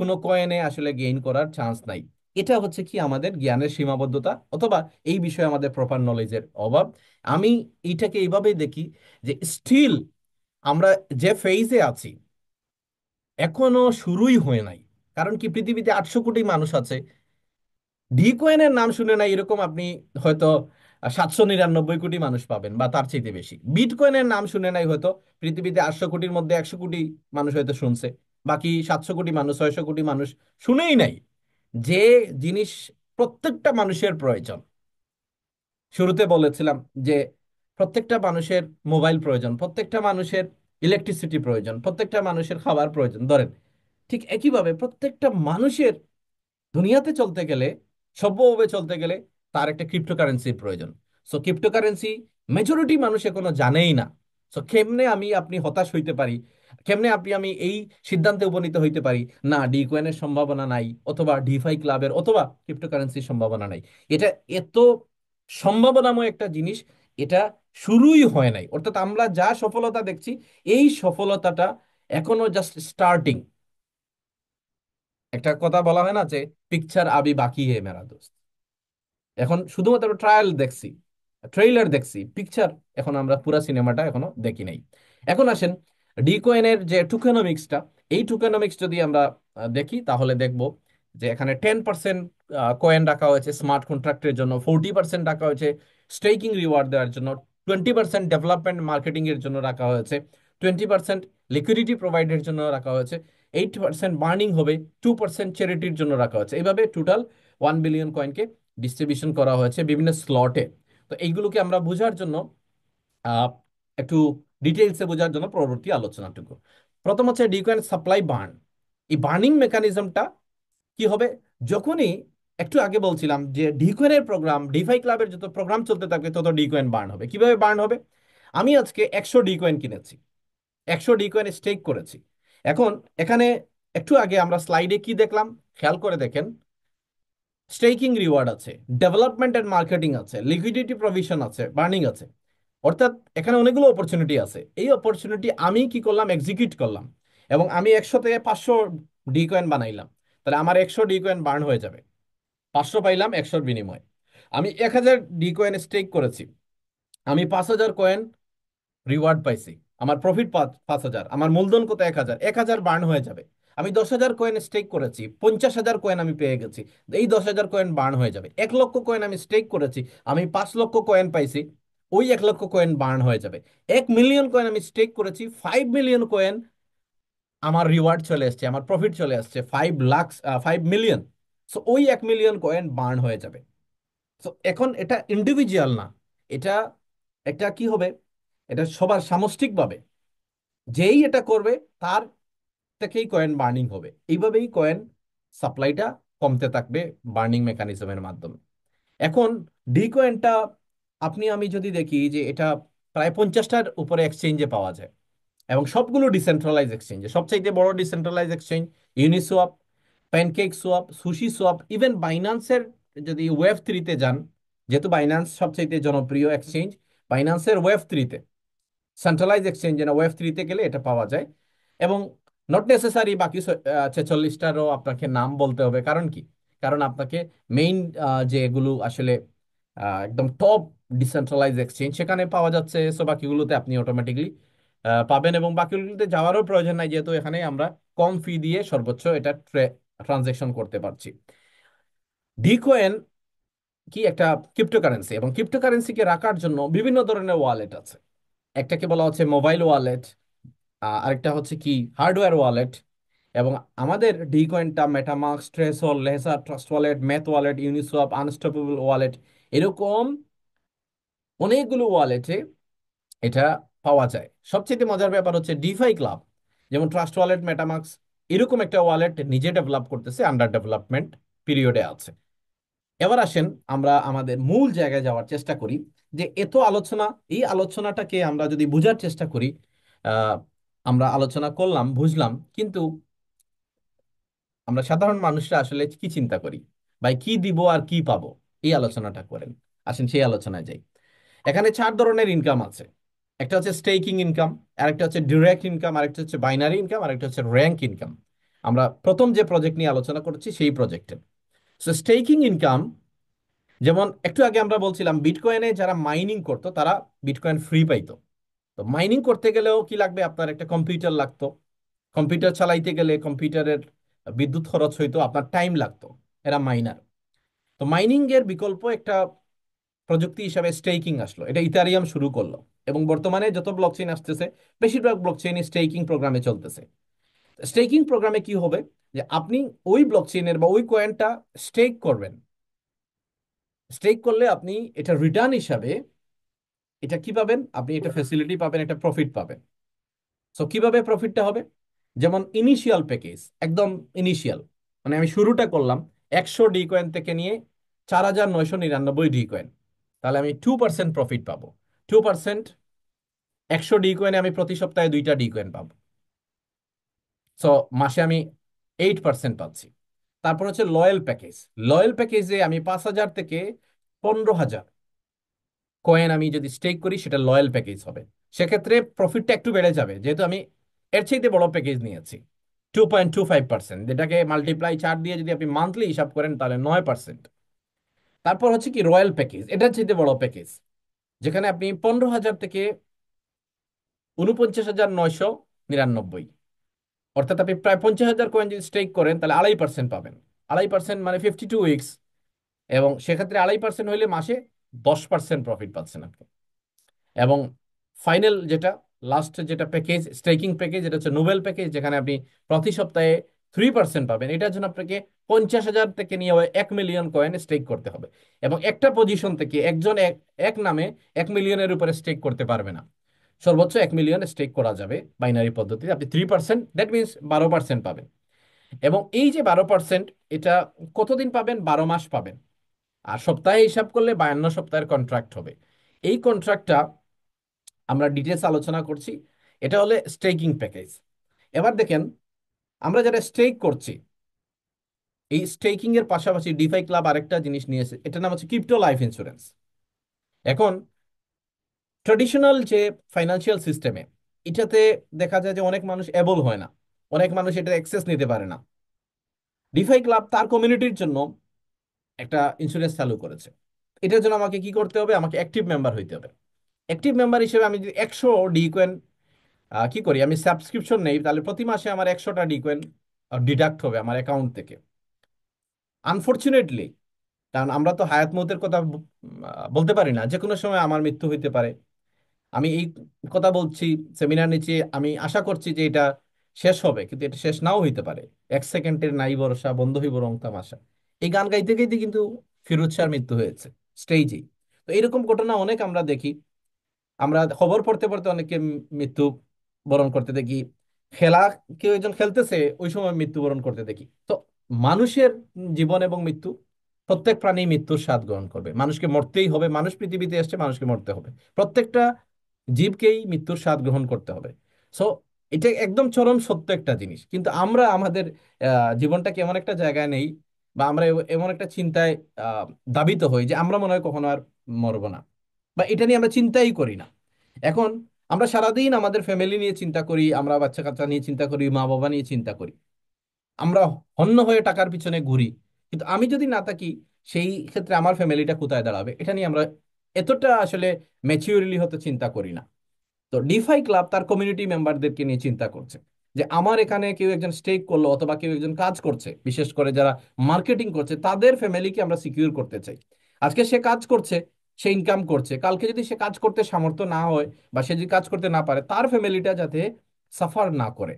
কোনো কয়েনে আসলে গেইন করার চান্স নাই। এটা হচ্ছে কি আমাদের জ্ঞানের সীমাবদ্ধতা, অথবা এই বিষয়ে আমাদের প্রপার নলেজের অভাব। আমি এইটাকে এইভাবেই দেখি যে স্টিল আমরা যে ফেইজে আছি এখনো শুরুই হয় নাই। কারণ কি, পৃথিবীতে 800 কোটি মানুষ আছে, ডিকয়েনের নাম শুনে নাই এরকম আপনি হয়তো 799 কোটি মানুষ পাবেন, বা তার চাইতে বেশি। বিটকয়েনের নাম শুনে নাই হয়তো পৃথিবীতে 800 কোটির মধ্যে 100 কোটি মানুষ হয়তো শুনছে, বাকি 700 কোটি মানুষ, 600 কোটি মানুষ শুনেই নাই। যে জিনিস প্রত্যেকটা মানুষের প্রয়োজন, শুরুতে বলেছিলাম যে প্রত্যেকটা মানুষের মোবাইল প্রয়োজন, প্রত্যেকটা মানুষের ইলেকট্রিসিটি প্রয়োজন, প্রত্যেকটা মানুষের খাবার প্রয়োজন ধরেন, ঠিক একইভাবে প্রত্যেকটা মানুষের দুনিয়াতে চলতে গেলে, সভ্যভাবে চলতে গেলে তার একটা ক্রিপ্টোকারেন্সির প্রয়োজন। সো ক্রিপ্টোকারেন্সি মেজরিটি মানুষ এখনো জানেই না। সো কেমনে আমি আপনি হতাশ হইতে পারি, কেমনে আপনি আমি এই সিদ্ধান্তে উপনীত হইতে পারি না ডি কয়েনের সম্ভাবনা নাই, অথবা ডিফাই ক্লাবের অথবা ক্রিপ্টোকারেন্সির সম্ভাবনা নাই? এটা এত সম্ভাবনাময় একটা জিনিস, এটা শুরুই হয় নাই। অর্থাৎ আমরা যা সফলতা দেখছি, এই সফলতাটা এখনো জাস্ট স্টার্টিং। একটা কথা বলা হয় না যে পিকচার আবি বাকি হে মেরা দোস্ত, এখন শুধুমাত্র ট্রায়াল দেখছি, ট্রেইলার দেখছি, পিকচার এখন আমরা পুরো সিনেমাটা এখনো দেখি নাই। এখন আসেন ডিকয়েনের যে টুকেনমিক্সটা, এই টুকেনমিক্স যদি আমরা দেখি, তাহলে দেখব যে এখানে 10% কয়েন রাখা হয়েছে স্মার্ট কন্ট্রাক্টের জন্য, 40% রাখা হয়েছে স্টেকিং রিওয়ার্ড দেওয়ার জন্য, 20% ডেভেলপমেন্ট মার্কেটিং এর জন্য রাখা হয়েছে, 20% লিকুইডিটি প্রোভাইডের জন্য রাখা হয়েছে, 8% বার্নিং হবে, 2% চ্যারিটির জন্য রাখা হয়েছে। এইভাবে টোটাল 1 বিলিয়ন কয়েনকে ডিস্ট্রিবিউশন করা হয়েছে বিভিন্ন স্লটে। তো এইগুলোকে আমরা বোঝার জন্য আহ, একটু ডিটেইলসে বোঝার জন্য পরবর্তী আলোচনাটুকু। প্রথম হচ্ছে ডিকয়েন সাপ্লাই বার্ন। এই বার্নিং মেকানিজমটা কি হবে? যখনই একটু আগে বলছিলাম যে ডিকয়েনের প্রোগ্রাম, ডিফাই ক্লাবের যত প্রোগ্রাম চলতে থাকবে তত ডিকয়েন বার্ন হবে। কিভাবে বার্ন হবে? আমি আজকে 100 ডিকয়েন কিনেছি, 100 ডিকয়েন স্টেক করেছি। এখন এখানে একটু আগে আমরা স্লাইডে কি দেখলাম খেয়াল করে দেখেন। স্টেকিং রিওয়ার্ড আছে, ডেভেলপমেন্ট এন্ড মার্কেটিং আছে, লিকুইডিটি প্রভিশন আছে, বার্নিং আছে। অর্থাৎ এখানে অনেকগুলো অপরচুনিটি আছে। এই অপরচুনিটি আমি কি করলাম? এক্সিকিউট করলাম। এবং আমি 100 থেকে 500 ডিকয়েন বানাইলাম। তাহলে আমার 100 ডিকয়েন বার্ন হয়ে যাবে। 500 পাইলাম 100-র বিনিময়ে। আমি 1000 ডিকয়েন স্টেক করেছি, আমি 5000 কয়েন রিওয়ার্ড পাইছি। আমার প্রফিট 5000, আমার মূলধন কত? 1000, 1000 বার্ন হয়ে যাবে। আমি 10,000 কয়েন স্টেক করেছি, 50,000 কয়েন আমি পেয়ে গেছি। এই 10,000 কয়েন বার্ন হয়ে যাবে। 1 লক্ষ কয়েন আমি স্টেক করেছি, আমি 5 লক্ষ কয়েন পাইছি। ওই 1 লক্ষ কয়েন বার্ন হয়ে যাবে। 1 মিলিয়ন কয়েন আমি স্টেক করেছি, 5 মিলিয়ন কয়েন আমার রিওয়ার্ড চলে আসছে, আমার প্রফিট চলে আসছে 5 লাখ, 5 মিলিয়ন। সো ওই 1 মিলিয়ন কয়েন বার্ন হয়ে যাবে। তো এখন এটা ইন্ডিভিজুয়াল না, এটা একটা কি হবে, এটা সবার সামষ্টিকভাবে যেই এটা করবে তার থেকেই কয়েন বার্নিং হবে। এইভাবেই কয়েন সাপ্লাইটা কমতে থাকবে বার্নিং মেকানিজমের মাধ্যমে। এখন ডি কয়েনটা আপনি আমি যদি দেখি যে এটা প্রায় 50টার উপরে এক্সচেঞ্জে পাওয়া যায়, এবং সবগুলো ডিসেন্ট্রালাইজ এক্সচেঞ্জে। সবচাইতে বড় decentralise exchange Uniswap, PancakeSwap, SushiSwap, even বাইন্যান্সের যদি ওয়েব 3-তে যান, যেহেতু বাইন্যান্স সবচাইতে জনপ্রিয় এক্সচেঞ্জ, বাইন্যান্সের ওয়েব 3-তে, সেন্ট্রালাইজ এক্সচেঞ্জে না, ওয়েব 3-তে গেলে এটা পাওয়া যায়। এবং নট নেসেসারি বাকি 46টারও আপনাকে নাম বলতে হবে। কারণ কি? কারণ আপনাকে মেইন যেগুলো আসলে একদম টপ ডিসেন্ট্রালাইজ এক্সচেঞ্জ সেখানে পাওয়া যাচ্ছে, সো বাকিগুলোতে আপনি অটোমেটিকলি পাবেন। এবং বাকিগুলোতে যাওয়ারও প্রয়োজন নাই, যেহেতু এখানে আমরা কম ফি দিয়ে সর্বোচ্চ এটা ট্রানজেকশন করতে পারছি। ডিকয়েন কি একটা ক্রিপ্টোকারেন্সি, এবং ক্রিপ্টোকারেন্সিকে রাখার জন্য বিভিন্ন ধরনের ওয়ালেট আছে। একটাকে বলা হচ্ছে মোবাইল ওয়ালেট, আরেকটা হচ্ছে কি হার্ডওয়্যার ওয়ালেট। এবং আমাদের ডি কয়েনটা MetaMask, Trezor, Ledger, Trust Wallet, Math Wallet, Uniswap, Unstoppable Wallet, এরকম অনেকগুলো ওয়ালেটে এটা পাওয়া যায়। সবচেয়ে মজার ব্যাপার হচ্ছে ডিফাই ক্লাব যেমন ট্রাস্ট ওয়ালেট, মেটামাস্ক, এরকম একটা ওয়ালেট নিজে ডেভেলপ করতেছে, আন্ডার ডেভেলপমেন্ট পিরিয়ডে আছে। এবার আসেন আমরা আমাদের মূল জায়গায় যাওয়ার চেষ্টা করি। যে এত আলোচনা, এই আলোচনাটাকে আমরা যদি বোঝার চেষ্টা করি, আহ, আমরা আলোচনা করলাম, বুঝলাম, কিন্তু আমরা সাধারণ মানুষরা আসলে কি চিন্তা করি? ভাই কি দিব আর কি পাবো? এই আলোচনাটা করেন। আসেন সেই আলোচনায় যাই। এখানে 4 ধরনের ইনকাম আছে। একটা হচ্ছে স্টেকিং ইনকাম, আরেকটা হচ্ছে ডিরেক্ট ইনকাম, আরেকটা হচ্ছে বাইনারি ইনকাম, আরেকটা হচ্ছে র্যাঙ্ক ইনকাম। আমরা প্রথম যে প্রজেক্ট নিয়ে আলোচনা করছি সেই প্রজেক্টে। সো স্টেকিং ইনকাম, যেমন একটু আগে আমরা বলছিলাম বিটকয়েনে যারা মাইনিং করতো তারা বিটকয়েন ফ্রি পাইতো। তো মাইনিং করতে গেলেও কি লাগবে? আপনার একটা কম্পিউটার লাগতো। কম্পিউটার চালাইতে গেলে কম্পিউটারের বিদ্যুৎ খরচ হইতো, আপনার টাইম লাগতো। এরা মাইনার। তো মাইনিং এর বিকল্প একটা প্রযুক্তি হিসাবে স্টেকিং আসলো, এটা ইথারিয়াম শুরু করলো। এবং বর্তমানে যত ব্লকচেইন আসতেছে বেশিরভাগ ব্লকচেইন স্টেকিং প্রোগ্রামে চলতেছে। স্টেকিং প্রোগ্রামে কি হবে? যে আপনি ওই ব্লকচেইনের বা ওই কয়েনটা স্টেক করবেন। স্টেক করলে আপনি এটা রিটার্ন হিসাবে এটা কি পাবেন? আপনি এটা ফ্যাসিলিটি পাবেন, একটা প্রফিট পাবেন। সো কিভাবে প্রফিটটা হবে? যেমন ইনিশিয়াল প্যাকেজ, একদম ইনিশিয়াল, মানে আমি শুরুটা করলাম 100 ডি কয়েন থেকে নিয়ে 4,999 ডি কয়েন, তাহলে আমি 2% প্রফিট পাবো। 2%, 100 ডি কয়েনে আমি প্রতি সপ্তাহে 2টা ডি কয়েন পাবো। সো মাসে আমি 8% পাচ্ছি। তারপর হচ্ছে লয়াল প্যাকেজ। লয়াল প্যাকেজে আমি 5,000 থেকে 15,000 কয়েন আমি যদি স্টেক করি সেটা লয়াল প্যাকেজ হবে। সেক্ষেত্রে প্রফিটটা একটু বেড়ে যাবে, যেহেতু আমি এর চাইতে বড় প্যাকেজ নিয়েছি। 2.25%, যেটাকে মাল্টিপ্লাই 4 দিয়ে যদি আপনি মান্থলি হিসাব করেন তাহলে 9%। তারপর হচ্ছে কি রয়্যাল প্যাকেজ, এটার চাইতে বড় প্যাকেজ, যেখানে আপনি 15,000 থেকে 49,999, অর্থাৎ আপনি প্রায় 50,000 কয়েন যদি স্টেক করেন তাহলে 2.5% পাবেন। 2.5% মানে 52 উইকস। এবং সেক্ষেত্রে 2.5% হইলে মাসে 10% প্রফিট পাচ্ছেন আপনি। এবং ফাইনাল যেটা, লাস্ট যেটা প্যাকেজ, স্টেকিং প্যাকেজ, এটা হচ্ছে নোবেল প্যাকেজ, যেখানে আপনি প্রতি সপ্তাহে 3% পাবেন। এটার জন্য আপনাকে 50,000 থেকে নিয়ে 1 মিলিয়ন কয়েন স্টেক করতে হবে। এবং একটা পজিশন থেকে একজন এক এক নামে 1 মিলিয়নের উপরে স্টেক করতে পারবে না। সর্বোচ্চ 1 মিলিয়ন স্টেক করা যাবে বাইনারি পদ্ধতিতে। আপনি 3%, দ্যাট মিনস 12% পাবেন। এবং এই যে 12%, এটা কতদিন পাবেন? 12 মাস পাবেন। আর সপ্তাহে হিসাব করলে 52 সপ্তাহের কন্ট্রাক্ট হবে। এই কন্ট্রাক্টটা আমরা ডিটেলস আলোচনা করছি। এটা হলে স্টেকিং প্যাকেজ। এবার দেখেন, আমরা যারা স্টেক করছি, এই স্টেকিং এর পাশাপাশি ডিফাই ক্লাব আরেকটা জিনিস নিয়েছে, এটার নাম হচ্ছে ক্রিপ্টো লাইফ ইন্স্যুরেন্স। এখন ট্রেডিশনাল যে ফাইন্যান্সিয়াল সিস্টেমে, এটাতে দেখা যায় যে অনেক মানুষ এবল হয় না, অনেক মানুষ এটা অ্যাক্সেস নিতে পারে না। ডিফাই ক্লাব তার কমিউনিটির জন্য একটা ইন্স্যুরেন্স চালু করেছে। এটার জন্য আমাকে কি করতে হবে? আমাকে অ্যাক্টিভ মেম্বার হইতে হবে। অ্যাক্টিভ মেম্বার হিসেবে আমি যদি 100 ডি কয়েন কি করি, আমি সাবস্ক্রিপশন নেই, তাহলে প্রতি মাসে আমার 100টা ডি কয়েন ডিডাক্ট হবে আমার অ্যাকাউন্ট থেকে। আনফরচুনেটলি, কারণ আমরা তো হায়াত মৌতের কথা বলতে পারি না, যে কোনো সময় আমার মৃত্যু হইতে পারে। আমি এই কথা বলছি সেমিনার নিচে, আমি আশা করছি যে এটা শেষ হবে, কিন্তু এটা শেষ নাও হইতে পারে। 1 সেকেন্ডের নাই ভরসা, বন্ধ হইব রং তামাশা, এই গান গাইতে গাইতে কিন্তু ফিরোজ শাহর মৃত্যু হয়েছে স্টেজেই। তো এরকম ঘটনা অনেক আমরা দেখি। আমরা খবর পড়তে পড়তে অনেকে মৃত্যু বরণ করতে দেখি। খেলা কেউ একজন খেলতেছে, ওই সময় মৃত্যুবরণ করতে দেখি। তো মানুষের জীবন এবং মৃত্যু, প্রত্যেক প্রাণী মৃত্যুর স্বাদ গ্রহণ করবে। মানুষকে মরতেই হবে, মানুষ পৃথিবীতে এসছে মানুষকে মরতে হবে। প্রত্যেকটা জীবকেই মৃত্যুর স্বাদ গ্রহণ করতে হবে। সো এটা একদম চরম সত্য একটা জিনিস। কিন্তু আমরা আমাদের জীবনটাকে এমন একটা জায়গায় নেই, বা আমরা এমন একটা চিন্তায় আহ দাবিত হই যে আমরা মনে হয় কখনো আর মরবো না, বা এটা নিয়ে আমরা চিন্তাই করি না। এখন আমরা সারাদিন আমাদের ফ্যামিলি নিয়ে চিন্তা করি, আমরা বাচ্চা কাচ্চা নিয়ে চিন্তা করি, মা বাবা নিয়ে চিন্তা করি, আমরা হন্য হয়ে টাকার পিছনে ঘুরি। কিন্তু আমি যদি না থাকি, সেই ক্ষেত্রে আমার ফ্যামিলিটা কোথায় দাঁড়াবে, এটা নিয়ে আমরা এতটা আসলে ম্যাচিউরলি হতে চিন্তা করি না। তো ডিফাই ক্লাব তার কমিউনিটি মেম্বারদেরকে নিয়ে চিন্তা করছে যে আমার এখানে কেউ একজন স্টেক করলো অথবা কেউ একজন কাজ করছে, বিশেষ করে যারা মার্কেটিং করছে, তাদের ফ্যামিলিকে আমরা সিকিউর করতে চাই। আজকে সে কাজ করছে, সে ইনকাম করছে, কালকে যদি সে কাজ করতে সামর্থ্য না হয় বা সে যদি কাজ করতে না পারে, তার ফ্যামিলিটা যাতে সাফার না করে,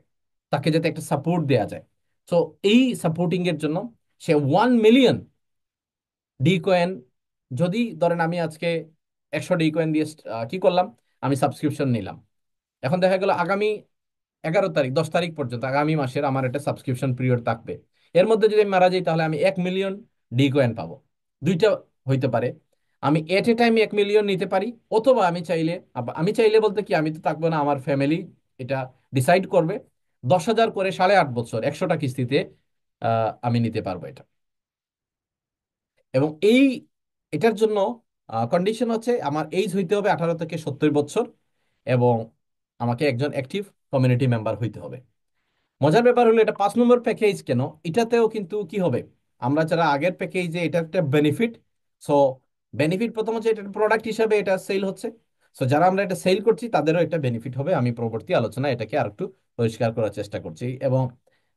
তাকে যাতে একটা সাপোর্ট দেওয়া যায়। তো এই সাপোর্টিং এর জন্য সে 1 মিলিয়ন ডি কয়েন, যদি ধরেন আমি আজকে 100 ডি কয়েন দিয়ে কি করলাম, আমি সাবস্ক্রিপশন নিলাম। এখন দেখা গেল আগামী 11 তারিখ, 10 তারিখ পর্যন্ত আগামী মাসের আমার একটা সাবস্ক্রিপশন পিরিয়ড থাকবে। এর মধ্যে যদি আমি মারা যাই, তাহলে আমি 1 মিলিয়ন ডি কয়েন পাবো। দুইটা হইতে পারে, আমি এট এ টাইম 1 মিলিয়ন নিতে পারি, অথবা আমি চাইলে, আমি চাইলে বলতে কি, আমি তো থাকবো না, আমার ফ্যামিলি এটা ডিসাইড করবে। 10,000 করে 8.5 বছর 100টা কিস্তিতে আমি নিতে পারবো এটা। এবং এটার জন্য কন্ডিশন হচ্ছে আমার এইজ হইতে হবে 18 থেকে 70 বছর, এবং আমাকে একজন অ্যাক্টিভ কমিউনিটি মেম্বার হইতে হবে। মজার ব্যাপার হলো, এটা 5 নম্বর প্যাকেজ কেন, এটাতেও কিন্তু কি হবে, আমরা যারা আগের প্যাকেজে, এটা একটা বেনিফিট। সো বেনিফিট প্রথম হচ্ছে এটা প্রোডাক্ট হিসাবে এটা সেল হচ্ছে। সো যারা আমরা এটা সেল করছি তাদেরও একটা বেনিফিট হবে। আমি পরবর্তী আলোচনা এটাকে আর একটু পরিষ্কার করার চেষ্টা করছি। এবং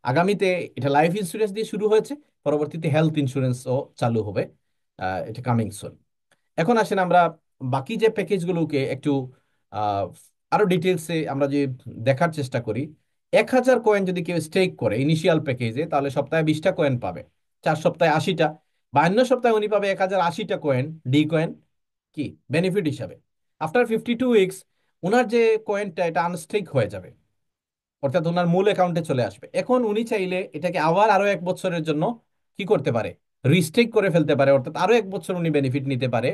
আগামীতে এটা লাইফ ইন্স্যুরেন্স দিয়ে শুরু হয়েছে, পরবর্তীতে হেলথ ইন্স্যুরেন্সও চালু হবে, এটা কামিং সুন। এখন আসেন আমরা বাকি যে প্যাকেজগুলোকে একটু আহ, আরো ডিটেলসে আমরা যে দেখার চেষ্টা করি। 1,000 কয়েন যদি কেউ স্টেক করে ইনিশিয়াল প্যাকেজে, তাহলে সপ্তাহে 20টা কয়েন পাবে, 4 সপ্তাহে 80টা, 52 সপ্তাহে উনি পাবে 1,080টা কয়েন, ডি কয়েন, কি বেনিফিট হিসাবে। আফটার 52 উইকস ওনার যে কয়েনটা, এটা আনস্টেক হয়ে যাবে, অর্থাৎ ওনার মূল অ্যাকাউন্টে চলে আসবে। এখন উনি চাইলে এটাকে আবার আরো 1 বছরের জন্য কি করতে পারে, রিস্টেক করে ফেলতে পারে, অর্থাৎ আরো 1 বছর উনি বেনিফিট নিতে পারে।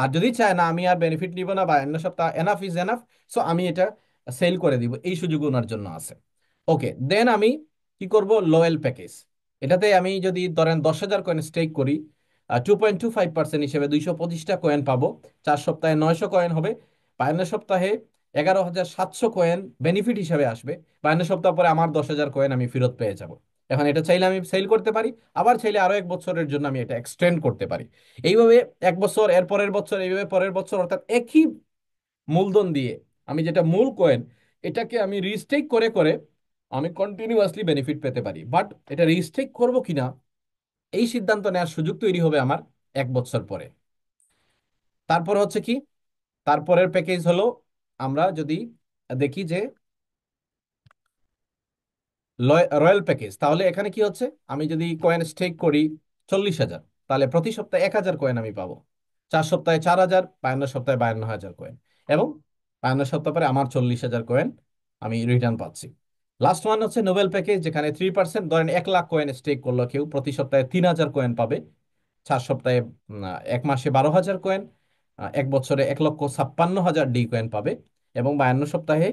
আর যদি চায় না, আমি আর বেনিফিট নিব না, বা অন্য সপ্তাহ এনাফ ইজ এনাফ, সো আমি এটা সেল করে দিব, এই সুযোগ ওনার জন্য আছে। ওকে, দেন আমি কি করব, লোয়েল প্যাকেজ। এটাতে আমি যদি ধরেন 10,000 কয়েন স্টেক করি, 2.25% হিসেবে 225টা কয়েন পাবো। 4 সপ্তাহে 900 কয়েন হবে, 52 সপ্তাহে 11,700 কয়েন বেনিফিট হিসাবে আসবে। 52 সপ্তাহ পরে আমার 10,000 কয়েন আমি ফেরত পেয়ে যাব। এখন এটা চাইলে আমি সেল করতে পারি, আবার চাইলে আরো 1 বছরের জন্য আমি এটা এক্সটেন্ড করতে পারি। এইভাবে 1 বছর, এর পরের বছর, এইভাবে পরের বছর, অর্থাৎ একই মূলধন দিয়ে আমি যেটা মূল কয়েন, এটাকে আমি রিস্টেক করে করে আমি কন্টিনিউয়াসলি বেনিফিট পেতে পারি। বাট এটা রিস্টেক করব কিনা, এই সিদ্ধান্ত নেওয়ার সুযোগ তৈরি হবে আমার 1 বছর পরে। তারপর হচ্ছে কি, তারপরের প্যাকেজ হলো, আমরা যদি দেখি যে রয়্যাল প্যাকেজ, তাহলে এখানে কি হচ্ছে, আমি যদি কয়েন স্টেক করি 40,000, তাহলে প্রতি সপ্তাহে 1,000 কয়েন আমি পাবো, 4 সপ্তাহে 4,000, 52 সপ্তাহে 52,000 কয়েন, এবং 52 সপ্তাহ পরে আমার 40,000 কয়েন আমি রিটার্ন পাচ্ছি। লাস্ট ওয়ান হচ্ছে নোবেল প্যাকেজ, যেখানে 3%, ধরেন 1 লাখ কয়েন স্টেক করলো কেউ, প্রতি সপ্তাহে 3,000 কয়েন পাবে, 4 সপ্তাহে 1 মাসে 12,000 কয়েন, 1 বছরে 1,56,000 ডি কয়েন পাবে, এবং 52 সপ্তাহে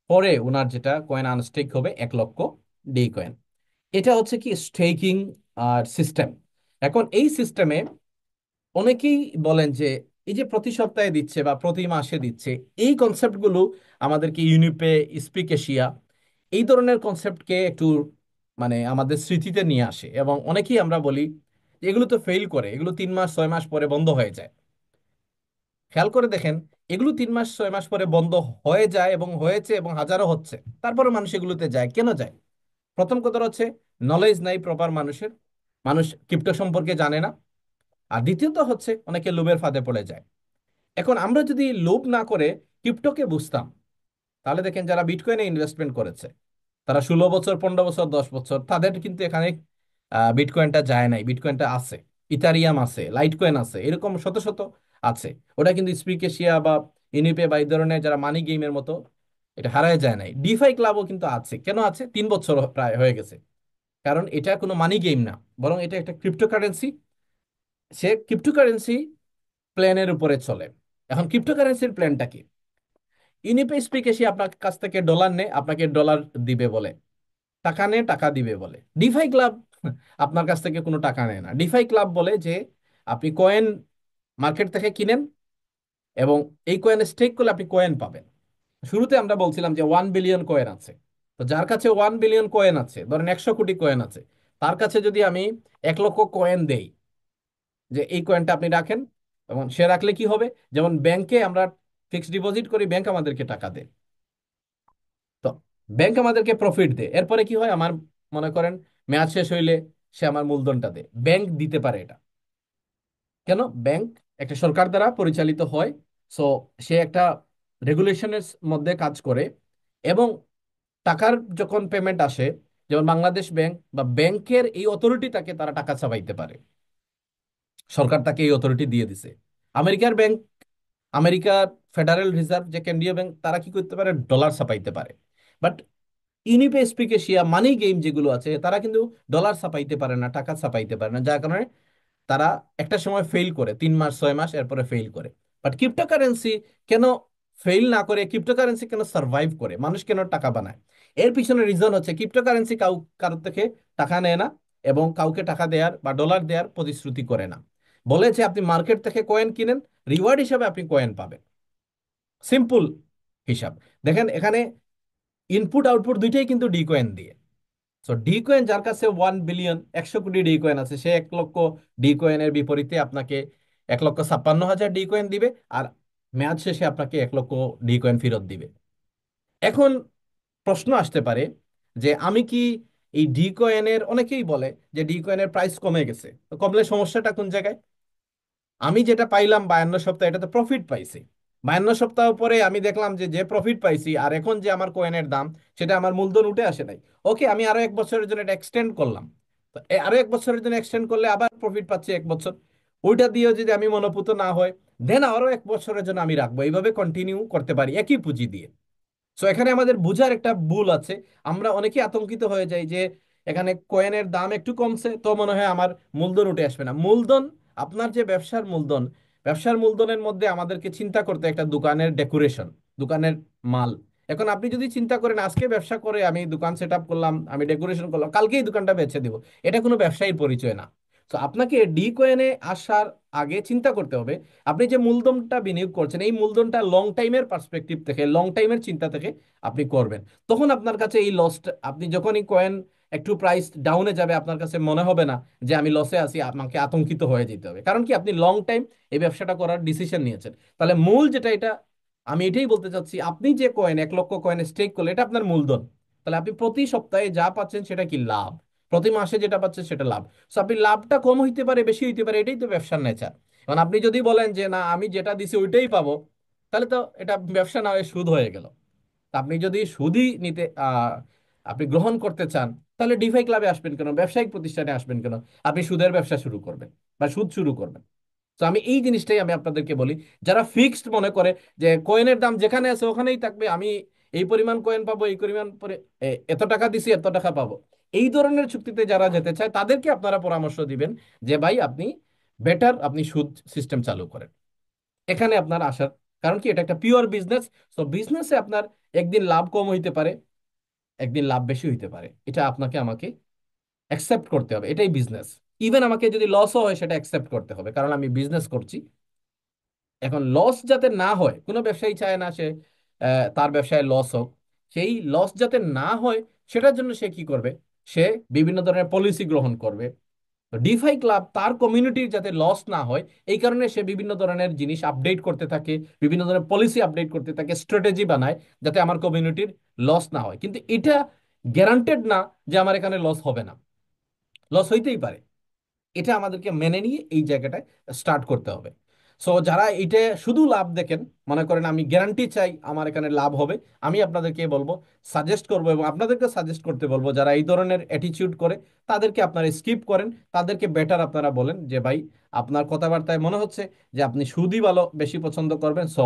পরে ওনার যেটা কয়েন আনস্টেক হবে 1 লক্ষ ডি কয়েন। এটা হচ্ছে কি স্টেকিং আর সিস্টেম। এখন এই সিস্টেমে অনেকেই বলেন যে এই যে প্রতি সপ্তাহে দিচ্ছে বা প্রতি মাসে দিচ্ছে, এই কনসেপ্টগুলো আমাদেরকে ইউনিপে, স্পিক এশিয়া, এই ধরনের কনসেপ্টকে একটু মানে আমাদের স্মৃতিতে নিয়ে আসে, এবং অনেকেই আমরা বলি যে এগুলো তো ফেল করে, এগুলো 3 মাস 6 মাস পরে বন্ধ হয়ে যায়। খেয়াল করে দেখেন, এগুলো 3 মাস 6 মাস পরে বন্ধ হয়ে যায়, এবং হয়েছে, এবং হাজারো হচ্ছে, তারপরে মানুষ এগুলোতে যায় কেন যায়? প্রথম কথা হচ্ছে নলেজ নাই প্রপার মানুষের, মানুষ ক্রিপ্টো সম্পর্কে জানে না। আর দ্বিতীয়ত হচ্ছে অনেকে লোভের ফাঁদে পড়ে যায়। এখন আমরা যদি লোভ না করে ক্রিপ্টোকে বুঝতাম, তাহলে দেখেন যারা বিটকয়েনে ইনভেস্টমেন্ট করেছে, তারা 16 বছর, 15 বছর, 10 বছর, তাদের কিন্তু এখানে বিটকয়েনটা যায় নাই, বিটকয়েনটা আছে, ইথারিয়াম আছে, লাইট কয়েন আছে, এরকম শত শত আছে। ওটা কিন্তু স্পিকেশিয়া বা ইউনিপে বা এই ধরনের যারা মানি গেমের মতো এটা হারায় যায় নাই। ডিফাই ক্লাবও কিন্তু আছে, কেন আছে? 3 বছর প্রায় হয়ে গেছে। কারণ এটা কোনো মানি গেম না, বরং এটা একটা ক্রিপ্টোকারেন্সি। সে ক্রিপ্টোকারেন্সি প্ল্যানের উপরে চলে। এখন ক্রিপ্টোকারেন্সির প্ল্যানটা কি? ইউনিপে স্পিকেশি আপনার কাছ থেকে ডলার নেয়, আপনাকে ডলার দিবে বলে, টাকা নেয়, টাকা দিবে বলে। ডিফাই ক্লাব আপনার কাছ থেকে কোনো টাকা নেয় না। ডিফাই ক্লাব বলে যে আপনি কয়েন মার্কেট থেকে কিনেন, এবং এই কয়েন স্টেক করলে আপনি কয়েন পাবেন। শুরুতে আমরা বলছিলাম যে 1 বিলিয়ন কয়েন আছে। তো যার কাছে 1 বিলিয়ন কয়েন আছে, ধরেন 100 কোটি কয়েন আছে, তার কাছে যদি আমি 1 লক্ষ কয়েন দেই, যে এই কয়েনটা আপনি রাখেন, এবং সে রাখলে কি হবে, যেমন ব্যাংকে আমরা ফিক্সড ডিপোজিট করি, ব্যাংক আমাদেরকে টাকা দেয়। তো ব্যাংক আমাদেরকে প্রফিট দেয়, এরপরে কি হয়, আমার মনে করেন মেয়াদ শেষ হইলে সে আমার মূলধনটা দেয়। ব্যাংক দিতে পারে এটা, কেন? ব্যাংক একটা সরকার দ্বারা পরিচালিত হয়। সো সে একটা রেগুলেশনের মধ্যে কাজ করে, এবং টাকার যখন পেমেন্ট আসে, যেমন বাংলাদেশ ব্যাংক বা ব্যাংকের এই অথরিটি, তাকে তারা টাকা ছাপাইতে পারে, সরকার তাকে এই অথরিটি দিয়ে দিছে। আমেরিকার ব্যাংক, আমেরিকার ফেডারেল রিজার্ভ যে কেন্দ্রীয় ব্যাংক, তারা কি করতে পারে, ডলার ছাপাইতে পারে। বাট ইউনিপে স্পিকেশিয়া মানি গেম যেগুলো আছে, তারা কিন্তু ডলার ছাপাইতে পারে না, টাকা ছাপাইতে পারে না, যার কারণে তারা একটা সময় ফেল করে, 3 মাস 6 মাস এরপরে ফেল করে। বাট ক্রিপ্টোকারেন্সি কেন ফেল না করে, ক্রিপ্টোকারেন্সি কেন সার্ভাইভ করে, মানুষ কেন টাকা বানায়? এর পিছনে রিজন হচ্ছে ক্রিপ্টোকারেন্সি কারোর থেকে টাকা নেয় না, এবং কাউকে টাকা দেওয়ার বা ডলার দেওয়ার প্রতিশ্রুতি করে না। বলে যে আপনি মার্কেট থেকে কয়েন কিনেন, রিওয়ার্ড হিসাবে আপনি কয়েন পাবেন। সিম্পল হিসাব। দেখেন এখানে ইনপুট আউটপুট দুইটাই কিন্তু ডি কয়েন দিয়ে। সো ডি কয়েন যার কাছে 1 বিলিয়ন, 100 কোটি ডি কয়েন আছে, সে 1 লক্ষ ডি কয়েনের বিপরীতে আপনাকে 1,56,000 ডি কয়েন দিবে, আর মেয়াদ শেষে আপনাকে 1 লক্ষ ডি কয়েন ফেরত দিবে। এখন প্রশ্ন আসতে পারে যে আমি কি এই ডি কয়েনের, অনেকেই বলে যে ডি কয়েনের প্রাইস কমে গেছে, তো কমলে সমস্যাটা কোন জায়গায়? আমি যেটা পাইলাম 52 সপ্তাহ, এটাতে প্রফিট পাইছি। 52 সপ্তাহ পরে আমি দেখলাম যে যে প্রফিট পাইছি, আর এখন যে আমার কয়েনের দাম, সেটা আমার মূলধন উঠে আসে নাই। ওকে, আমি আরো 1 বছরের জন্য এটা এক্সটেন্ড করলাম। তো আরো 1 বছরের জন্য এক্সটেন্ড করলে আবার প্রফিট পাচ্ছি 1 বছর। ওইটা দিয়েও যদি আমি মনোপুত না হয়, দেন আরো 1 বছরের জন্য আমি রাখবো, এইভাবে কন্টিনিউ করতে পারি একই পুঁজি দিয়ে। সো এখানে আমাদের বুঝার একটা ভুল আছে। আমরা অনেকে আতঙ্কিত হয়ে যাই যে এখানে কয়েনের দাম একটু কমছে, তো মনে হয় আমার মূলধন উঠে আসবে না। মূলধন, আপনার যে ব্যবসার মূলধন, ব্যবসার মূলধনের মধ্যে আমাদেরকে চিন্তা করতে একটা দোকানের ডেকোরেশন, দোকানের মাল। এখন আপনি যদি চিন্তা করেন আজকে ব্যবসা করে আমি দোকান সেট আপ করলাম, আমি ডেকোরেশন করলাম, কালকেই দোকানটা বেচে দিব, এটা কোনো ব্যবসায়ীর পরিচয় না। তো আপনাকে ডি কয়েনে আসার আগে চিন্তা করতে হবে, আপনি যে মূলধনটা বিনিয়োগ করছেন, এই মূলধনটা লং টাইমের পার্সপেক্টিভ থেকে, লং টাইমের চিন্তা থেকে আপনি করবেন। তখন আপনার কাছে এই লস, আপনি যখনই কয়েন একটু প্রাইস ডাউনে যাবে, আপনার কাছে মনে হবে না যে আমি লসে আছি, আমাকে আতঙ্কিত হয়ে যেতে হবে। কারণ কি, আপনি লং টাইম এই ব্যবসাটা করার ডিসিশন নিয়েছেন। তাহলে মূল যেটা, এটা আমি এটাই বলতে চাচ্ছি, আপনি যে কয়েন 1 লক্ষ কয়েন স্টেক করলে, এটা আপনার মূলধন। তাহলে আপনি প্রতি সপ্তাহে যা পাচ্ছেন সেটা কি লাভ, প্রতি মাসে যেটা পাচ্ছেন সেটা লাভ। সো আপনি লাভটা কম হইতে পারে, বেশি হইতে পারে, এটাই তো ব্যবসার নেচার। এখন আপনি যদি বলেন যে না আমি যেটা দিছি ওইটাই পাবো, তাহলে তো এটা ব্যবসা না হয়ে সুদ হয়ে গেল। তা আপনি যদি সুদই নিতে আপনি গ্রহণ করতে চান, তাহলে ডিফাই ক্লাবে আসবেন কেন, ব্যবসায়িক প্রতিষ্ঠানে আসবেন কেন? আপনি সুদের ব্যবসা শুরু করবেন বা সুদ শুরু করবেন। তো আমি এই জিনিসটাই আমি আপনাদেরকে বলি, যারা ফিক্সড মনে করে যে কয়েনের দাম যেখানে আছে ওখানেই থাকবে, আমি এই পরিমাণ কয়েন পাবো, এই পরিমাণ এত টাকা দিছি এত টাকা পাবো, এই ধরনের চুক্তিতে যারা যেতে চায় তাদেরকে আপনারা পরামর্শ দিবেন যে ভাই আপনি বেটার আপনি সুদ সিস্টেম চালু করেন। এখানে আপনার আসার কারণ কি, এটা একটা পিওর বিজনেস। তো বিজনেসে আপনার একদিন লাভ কম হইতে পারে, একদিন লাভ বেশি হইতে পারে, এটা আপনাকে আমাকে অ্যাকসেপ্ট করতে হবে, এটাই বিজনেস। ইভেন আমাকে যদি লসও হয় সেটা অ্যাকসেপ্ট করতে হবে, কারণ আমি বিজনেস করছি। এখন লস যাতে না হয়, কোনো ব্যবসায়ী চায় না সে তার ব্যবসায় লস হোক। সেই লস যাতে না হয় সেটার জন্য সে কি করবে, সে বিভিন্ন ধরনের পলিসি গ্রহণ করবে। তো ডিফাই ক্লাব তার কমিউনিটির যাতে লস না হয় এই কারণে সে বিভিন্ন ধরনের জিনিস আপডেট করতে থাকে, বিভিন্ন ধরনের পলিসি আপডেট করতে থাকে, স্ট্র্যাটেজি বানায় যাতে আমার কমিউনিটির লস না হয়। কিন্তু এটা গ্যারান্টেড না যে আমার এখানে লস হবে না, লস হইতেই পারে। এটা আমাদেরকে মেনে নিয়ে এই জায়গাটায় স্টার্ট করতে হবে। সো যারা এটা শুধু লাভ দেখেন, মনে করেন আমি গ্যারান্টি চাই আমার এখানে লাভ হবে, আমি আপনাদেরকে বলবো, সাজেস্ট করবো এবং আপনাদেরকে সাজেস্ট করতে বলবো, যারা এই ধরনের অ্যাটিটিউড করে তাদেরকে আপনারা স্কিপ করেন, তাদেরকে বেটার আপনারা বলেন যে ভাই আপনার কথাবার্তায় মনে হচ্ছে যে আপনি সুদই ভালো বেশি পছন্দ করবেন, সো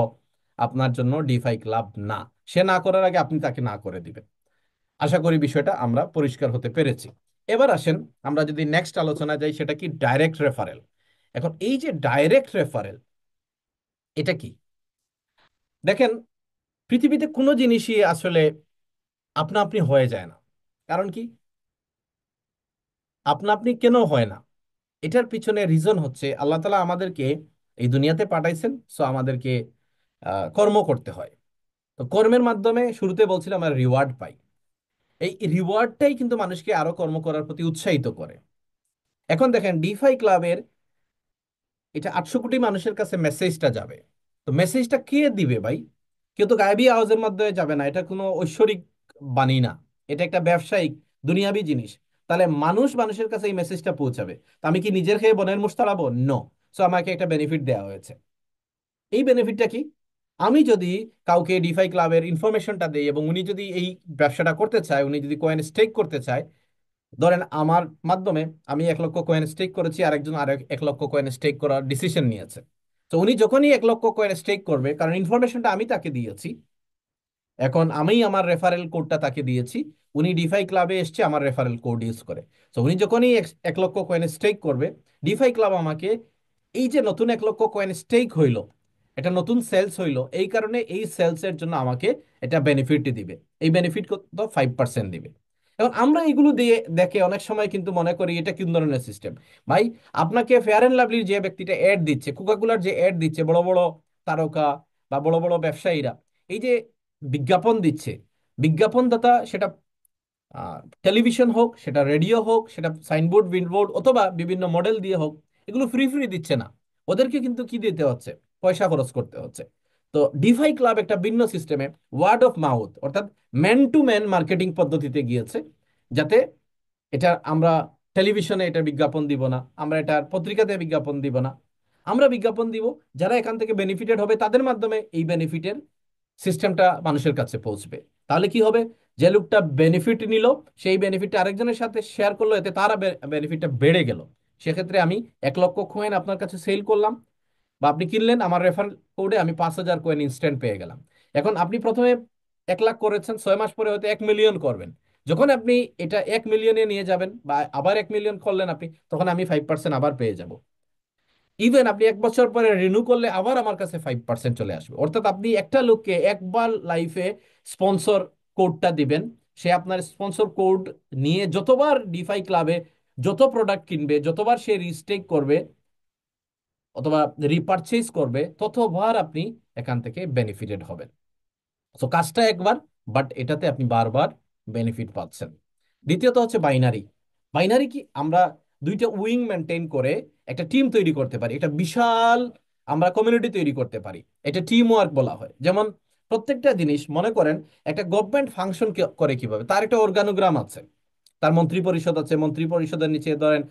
আপনার জন্য ডিফাই ক্লাব না। সে না করার আগে আপনি তাকে না করে দিবেন। আশা করি বিষয়টা আমরা পরিষ্কার হতে পেরেছি। এবার আসেন আমরা যদি নেক্সট আলোচনা যাই, সেটা কি ডাইরেক্ট রেফারেল। এখন এই যে ডাইরেক্ট রেফারেল, এটা কি? দেখেন, পৃথিবীতে কোনো জিনিসই আসলে আপনা আপনি হয়ে যায় না। কারণ কি, আপনা আপনি কেন হয় না? এটার পিছনে রিজন হচ্ছে আল্লাহ তাআলা আমাদেরকে এই দুনিয়াতে পাঠাইছেন, সো আমাদেরকে কর্ম করতে হয়। তো কর্মের মাধ্যমে শুরুতে বলছিলাম আমরা রিওয়ার্ড পাই। এই রিওয়ার্ডটাই কিন্তু মানুষকে আরো কর্ম করার প্রতি উৎসাহিত করে। এখন দেখেন ডিফাই ক্লাবের এটা 800 কোটি মানুষের কাছে মেসেজটা যাবে। তো মেসেজটা কে দিবে ভাই? কেউ তো গায়েবী আওয়াজের মাধ্যমে যাবে না, এটা কোনো ঐশ্বরিক বাণী না, এটা একটা ব্যবসায়িক দুনিয়াবী জিনিস। তাহলে মানুষ মানুষের কাছে এই মেসেজটা পৌঁছাবে, তো আমি কি নিজের খেয়ে বনের মোষ তাড়াবো? নো। সো আমাকে একটা বেনিফিট দেওয়া হয়েছে। এই বেনিফিটটা কি? আমি যদি কাউকে ডিফাই ক্লাবের ইনফরমেশনটা দেই এবং উনি যদি এই ব্যবসাটা করতে চায়, উনি যদি কয়েন স্টেক করতে চায়, ধরেন আমার মাধ্যমে আমি 1 লক্ষ কয়েন স্টেক করেছি, আরেকজন আর 1 লক্ষ কয়েন স্টেক করার ডিসিশন নিয়েছে। তো উনি যখনই 1 লক্ষ কয়েন স্টেক করবে, কারণ ইনফরমেশনটা আমি তাকে দিয়েছি, এখন আমি আমার রেফারেল কোডটা তাকে দিয়েছি, উনি ডিফাই ক্লাবে এসছে আমার রেফারেল কোড ইউজ করে। তো উনি যখনই 1 লক্ষ কয়েন স্টেক করবে, ডিফাই ক্লাব আমাকে এই যে নতুন 1 লক্ষ কয়েন স্টেক হইলো, এটা নতুন সেলস হইলো, এই কারণে এই সেলসের জন্য আমাকে এটা বেনিফিট দিবে। এই বেনিফিট কত? 5% দিবে। এখন আমরা এগুলো দিয়ে দেখে অনেক সময় কিন্তু মনে করি এটা কোন ধরনের সিস্টেম। ভাই, আপনাকে ফেয়ার অ্যান্ড লাভলির যে ব্যক্তিটা অ্যাড দিচ্ছে, কোকাকোলার যে অ্যাড দিচ্ছে, বড় বড় তারকা বা বড় বড় ব্যবসায়ীরা এই যে বিজ্ঞাপন দিচ্ছে, বিজ্ঞাপনদাতা সেটা টেলিভিশন হোক, সেটা রেডিও হোক, সেটা সাইনবোর্ড বিলবোর্ড অথবা বিভিন্ন মডেল দিয়ে হোক, এগুলো ফ্রি ফ্রি দিচ্ছে না, ওদেরকে কিন্তু কি দিতে হচ্ছে? পয়সা খরচ করতে হচ্ছে। তো ডিফাই ক্লাব একটা ভিন্ন সিস্টেমে ওয়ার্ড অফ মাউথ অর্থাৎ ম্যান টু ম্যান মার্কেটিং পদ্ধতিতে গিয়েছে, যাতে এটা আমরা টেলিভিশনে এটা বিজ্ঞাপন দিব না, আমরা এটার পত্রিকাতে বিজ্ঞাপন দিব না, আমরা বিজ্ঞাপন দিব যারা এখান থেকে বেনিফিটেড হবে তাদের মাধ্যমে এই বেনিফিটের সিস্টেমটা মানুষের কাছে পৌঁছবে। তাহলে কি হবে, যে লোকটা বেনিফিট নিল সেই বেনিফিটটা আরেকজনের সাথে শেয়ার করলো, এতে তারা বেনিফিটটা বেড়ে গেল। সেক্ষেত্রে আমি 1 লক্ষ কয়েন আপনার কাছে সেল করলাম বা আপনি কিনলেন, আমার রেফারেল কোডে আমি 5,000 কয়েন ইনস্ট্যান্ট পেয়ে গেলাম। এখন আপনি প্রথমে 1 লাখ করেছেন, 6 মাস পরে হয়তো 1 মিলিয়ন করবেন। যখন আপনি এটা 1 মিলিয়নে নিয়ে যাবেন বা আবার 1 মিলিয়ন করলেন আপনি, তখন আমি 5% আবার পেয়ে যাব। ইভেন আপনি 1 বছর পরে রিনিউ করলে আবার আমার কাছে 5% চলে আসবে। অর্থাৎ আপনি একটা লোককে একবার লাইফে স্পন্সর কোডটা দিবেন, সে আপনার স্পন্সর কোড নিয়ে যতবার ডিফাই ক্লাবে যত প্রোডাক্ট কিনবে, যতবার সে রিস্টেক করবে অথবা রিপারচেজ করবে, ততবার আপনি এখান থেকে বেনিফিটেড হবেন। তো কাজটা একবার, বাট এটাতে আপনি বারবার বেনিফিট পাচ্ছেন। দ্বিতীয়ত হচ্ছে বাইনারি। বাইনারি কি, আমরা দুইটা উইং মেনটেন করে একটা টিম তৈরি করতে পারি, একটা বিশাল আমরা কমিউনিটি তৈরি করতে পারি। এটা টিম ওয়ার্ক বলা হয়। যেমন প্রত্যেকটা জিনিস মনে করেন, একটা গভর্নমেন্ট ফাংশন করে কিভাবে, তার একটা অর্গানোগ্রাম আছে, তার মন্ত্রী পরিষদ আছে, মন্ত্রী পরিষদের নিচে ধরেন